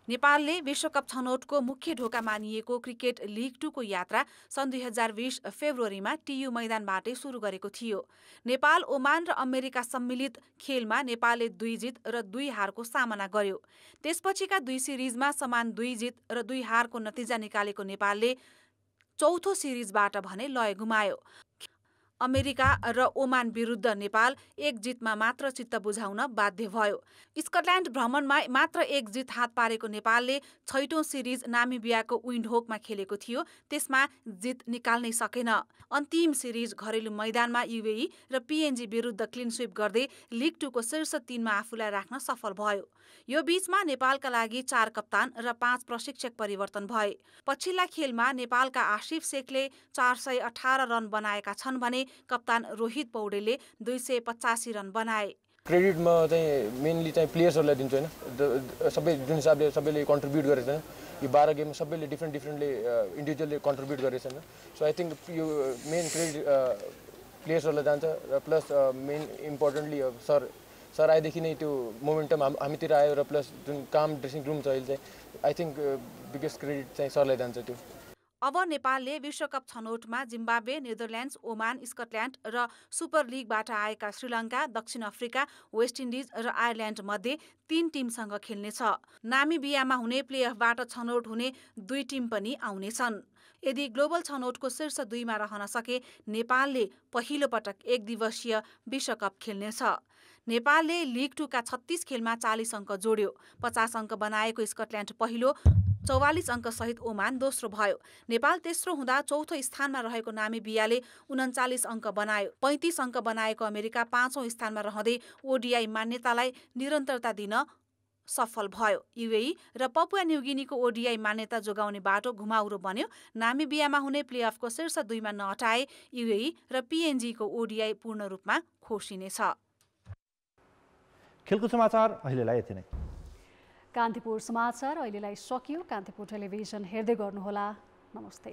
नेपालले विश्वकप छनौटको मुख्य ढोका मानिएको क्रिकेट लिग 2 को यात्रा सन् 2020 फेब्रुअरीमा टियु मैदानबाटै सुरु गरेको थियो। नेपाल, ओमान र अमेरिका सम्मिलित खेलमा नेपालले 2 जित र 2 हारको सामना गर्यो। त्यसपछिका 2 सिरिजमा समान 2 जित र 2 हारको नतिजा निकालेको नेपालले चौथो सिरिजबाट भने लय गुमायो। अमेरिका र ओमान विरुद्ध नेपाल 1 जितमा मात्र चित्त बुझाउन बाध्य भयो। स्कटल्यान्ड भ्रमणमा मात्र 1 जित हात पारेको नेपालले 6औं सिरिज नामिबियाको विन्डहोकमा खेलेको थियो, त्यसमा जित निकाल्नै सकेन। अन्तिम सिरिज घरेलु मैदानमा युएई र पीएनजी विरुद्ध क्लिन स्विप गर्दै लिग 2 को शीर्ष 3 मा आफूलाई राख्न सफल भयो। यो बीचमा नेपालका लागि 4 कप्तान र 5 प्रशिक्षक परिवर्तन भए। पछिल्ला खेलमा नेपालका आशिफ शेखले 418 रन बनाएका छन् भने कप्तान रोहित पौडेलले 285 रन बनाए।
क्रेडिट म चाहिँ मेनली चाहिँ प्लेयर्सहरूलाई दिन्छु हैन, सबै जुन हिसाबले सबैले कन्ट्रिब्युट गरेछ हैन, यो 12 गेममा सबैले डिफ्रेन्टली इन्डिभिजुअली कन्ट्रिब्युट गरेछन्। सो आई थिंक यो मेन क्रेडिट प्लेयर्सहरूलाई जान्छ र प्लस मेन इम्पोर्टेन्टली सर आएदेखि नै त्यो मोमेन्टम हामीतिर आयो र प्लस जुन काम ड्रेसिङ रुम छ अहिले चाहिँ आई थिंक बिगेस्ट क्रेडिट चाहिँ सरलाई जान्छ। त्यो
अब नेपालले विश्वकप छनौटमा जिम्बाब्वे, नेदरल्यान्ड्स, ओमान, स्कटल्यान्ड र सुपर लिगबाट आएका श्रीलङ्का, दक्षिण अफ्रिका, वेस्ट इन्डिज र आयरल्यान्ड मध्ये 3 टिमसँग खेल्नेछ। नामिबियामा हुने प्लेअफबाट छनौट हुने 2 टिम पनि आउनेछन्। यदि ग्लोबल छनौटको शीर्ष 2 मा रहन सके नेपालले पहिलो पटक 1 दिवसीय विश्वकप खेल्नेछ। नेपालले लिग 2 का 36 खेलमा 40 अङ्क जोड्यो। 50 अङ्क बनाएको स्कटल्यान्ड पहिलो, 44 अङ्क सहित ओमान दोस्रो भयो। नेपाल तेस्रो हुँदा चौथो स्थानमा रहेको नामिबियाले 39 अङ्क बनायो। 35 अङ्क बनाएको अमेरिका 5औं स्थानमा रहँदै ओडिआई मान्यतालाई निरन्तरता दिन सफल भयो। युएई र पपुवा न्युगिनीको ओडिआई मान्यता जोगाउने बाटो घुमाउरो बन्यो। नामिबियामा हुने प्लेअफको शीर्ष 2 मा नहटाए युएई र पिएनजीको ओडिआई पूर्ण रूपमा खोसिनेछ।
खेलकुद समाचार अहिलेलाई यति नै।
कान्तिपुर समाचार अहिलेलाई सकियो। कान्तिपुर टेलिभिजन हेर्दै गर्नुहोला। नमस्ते।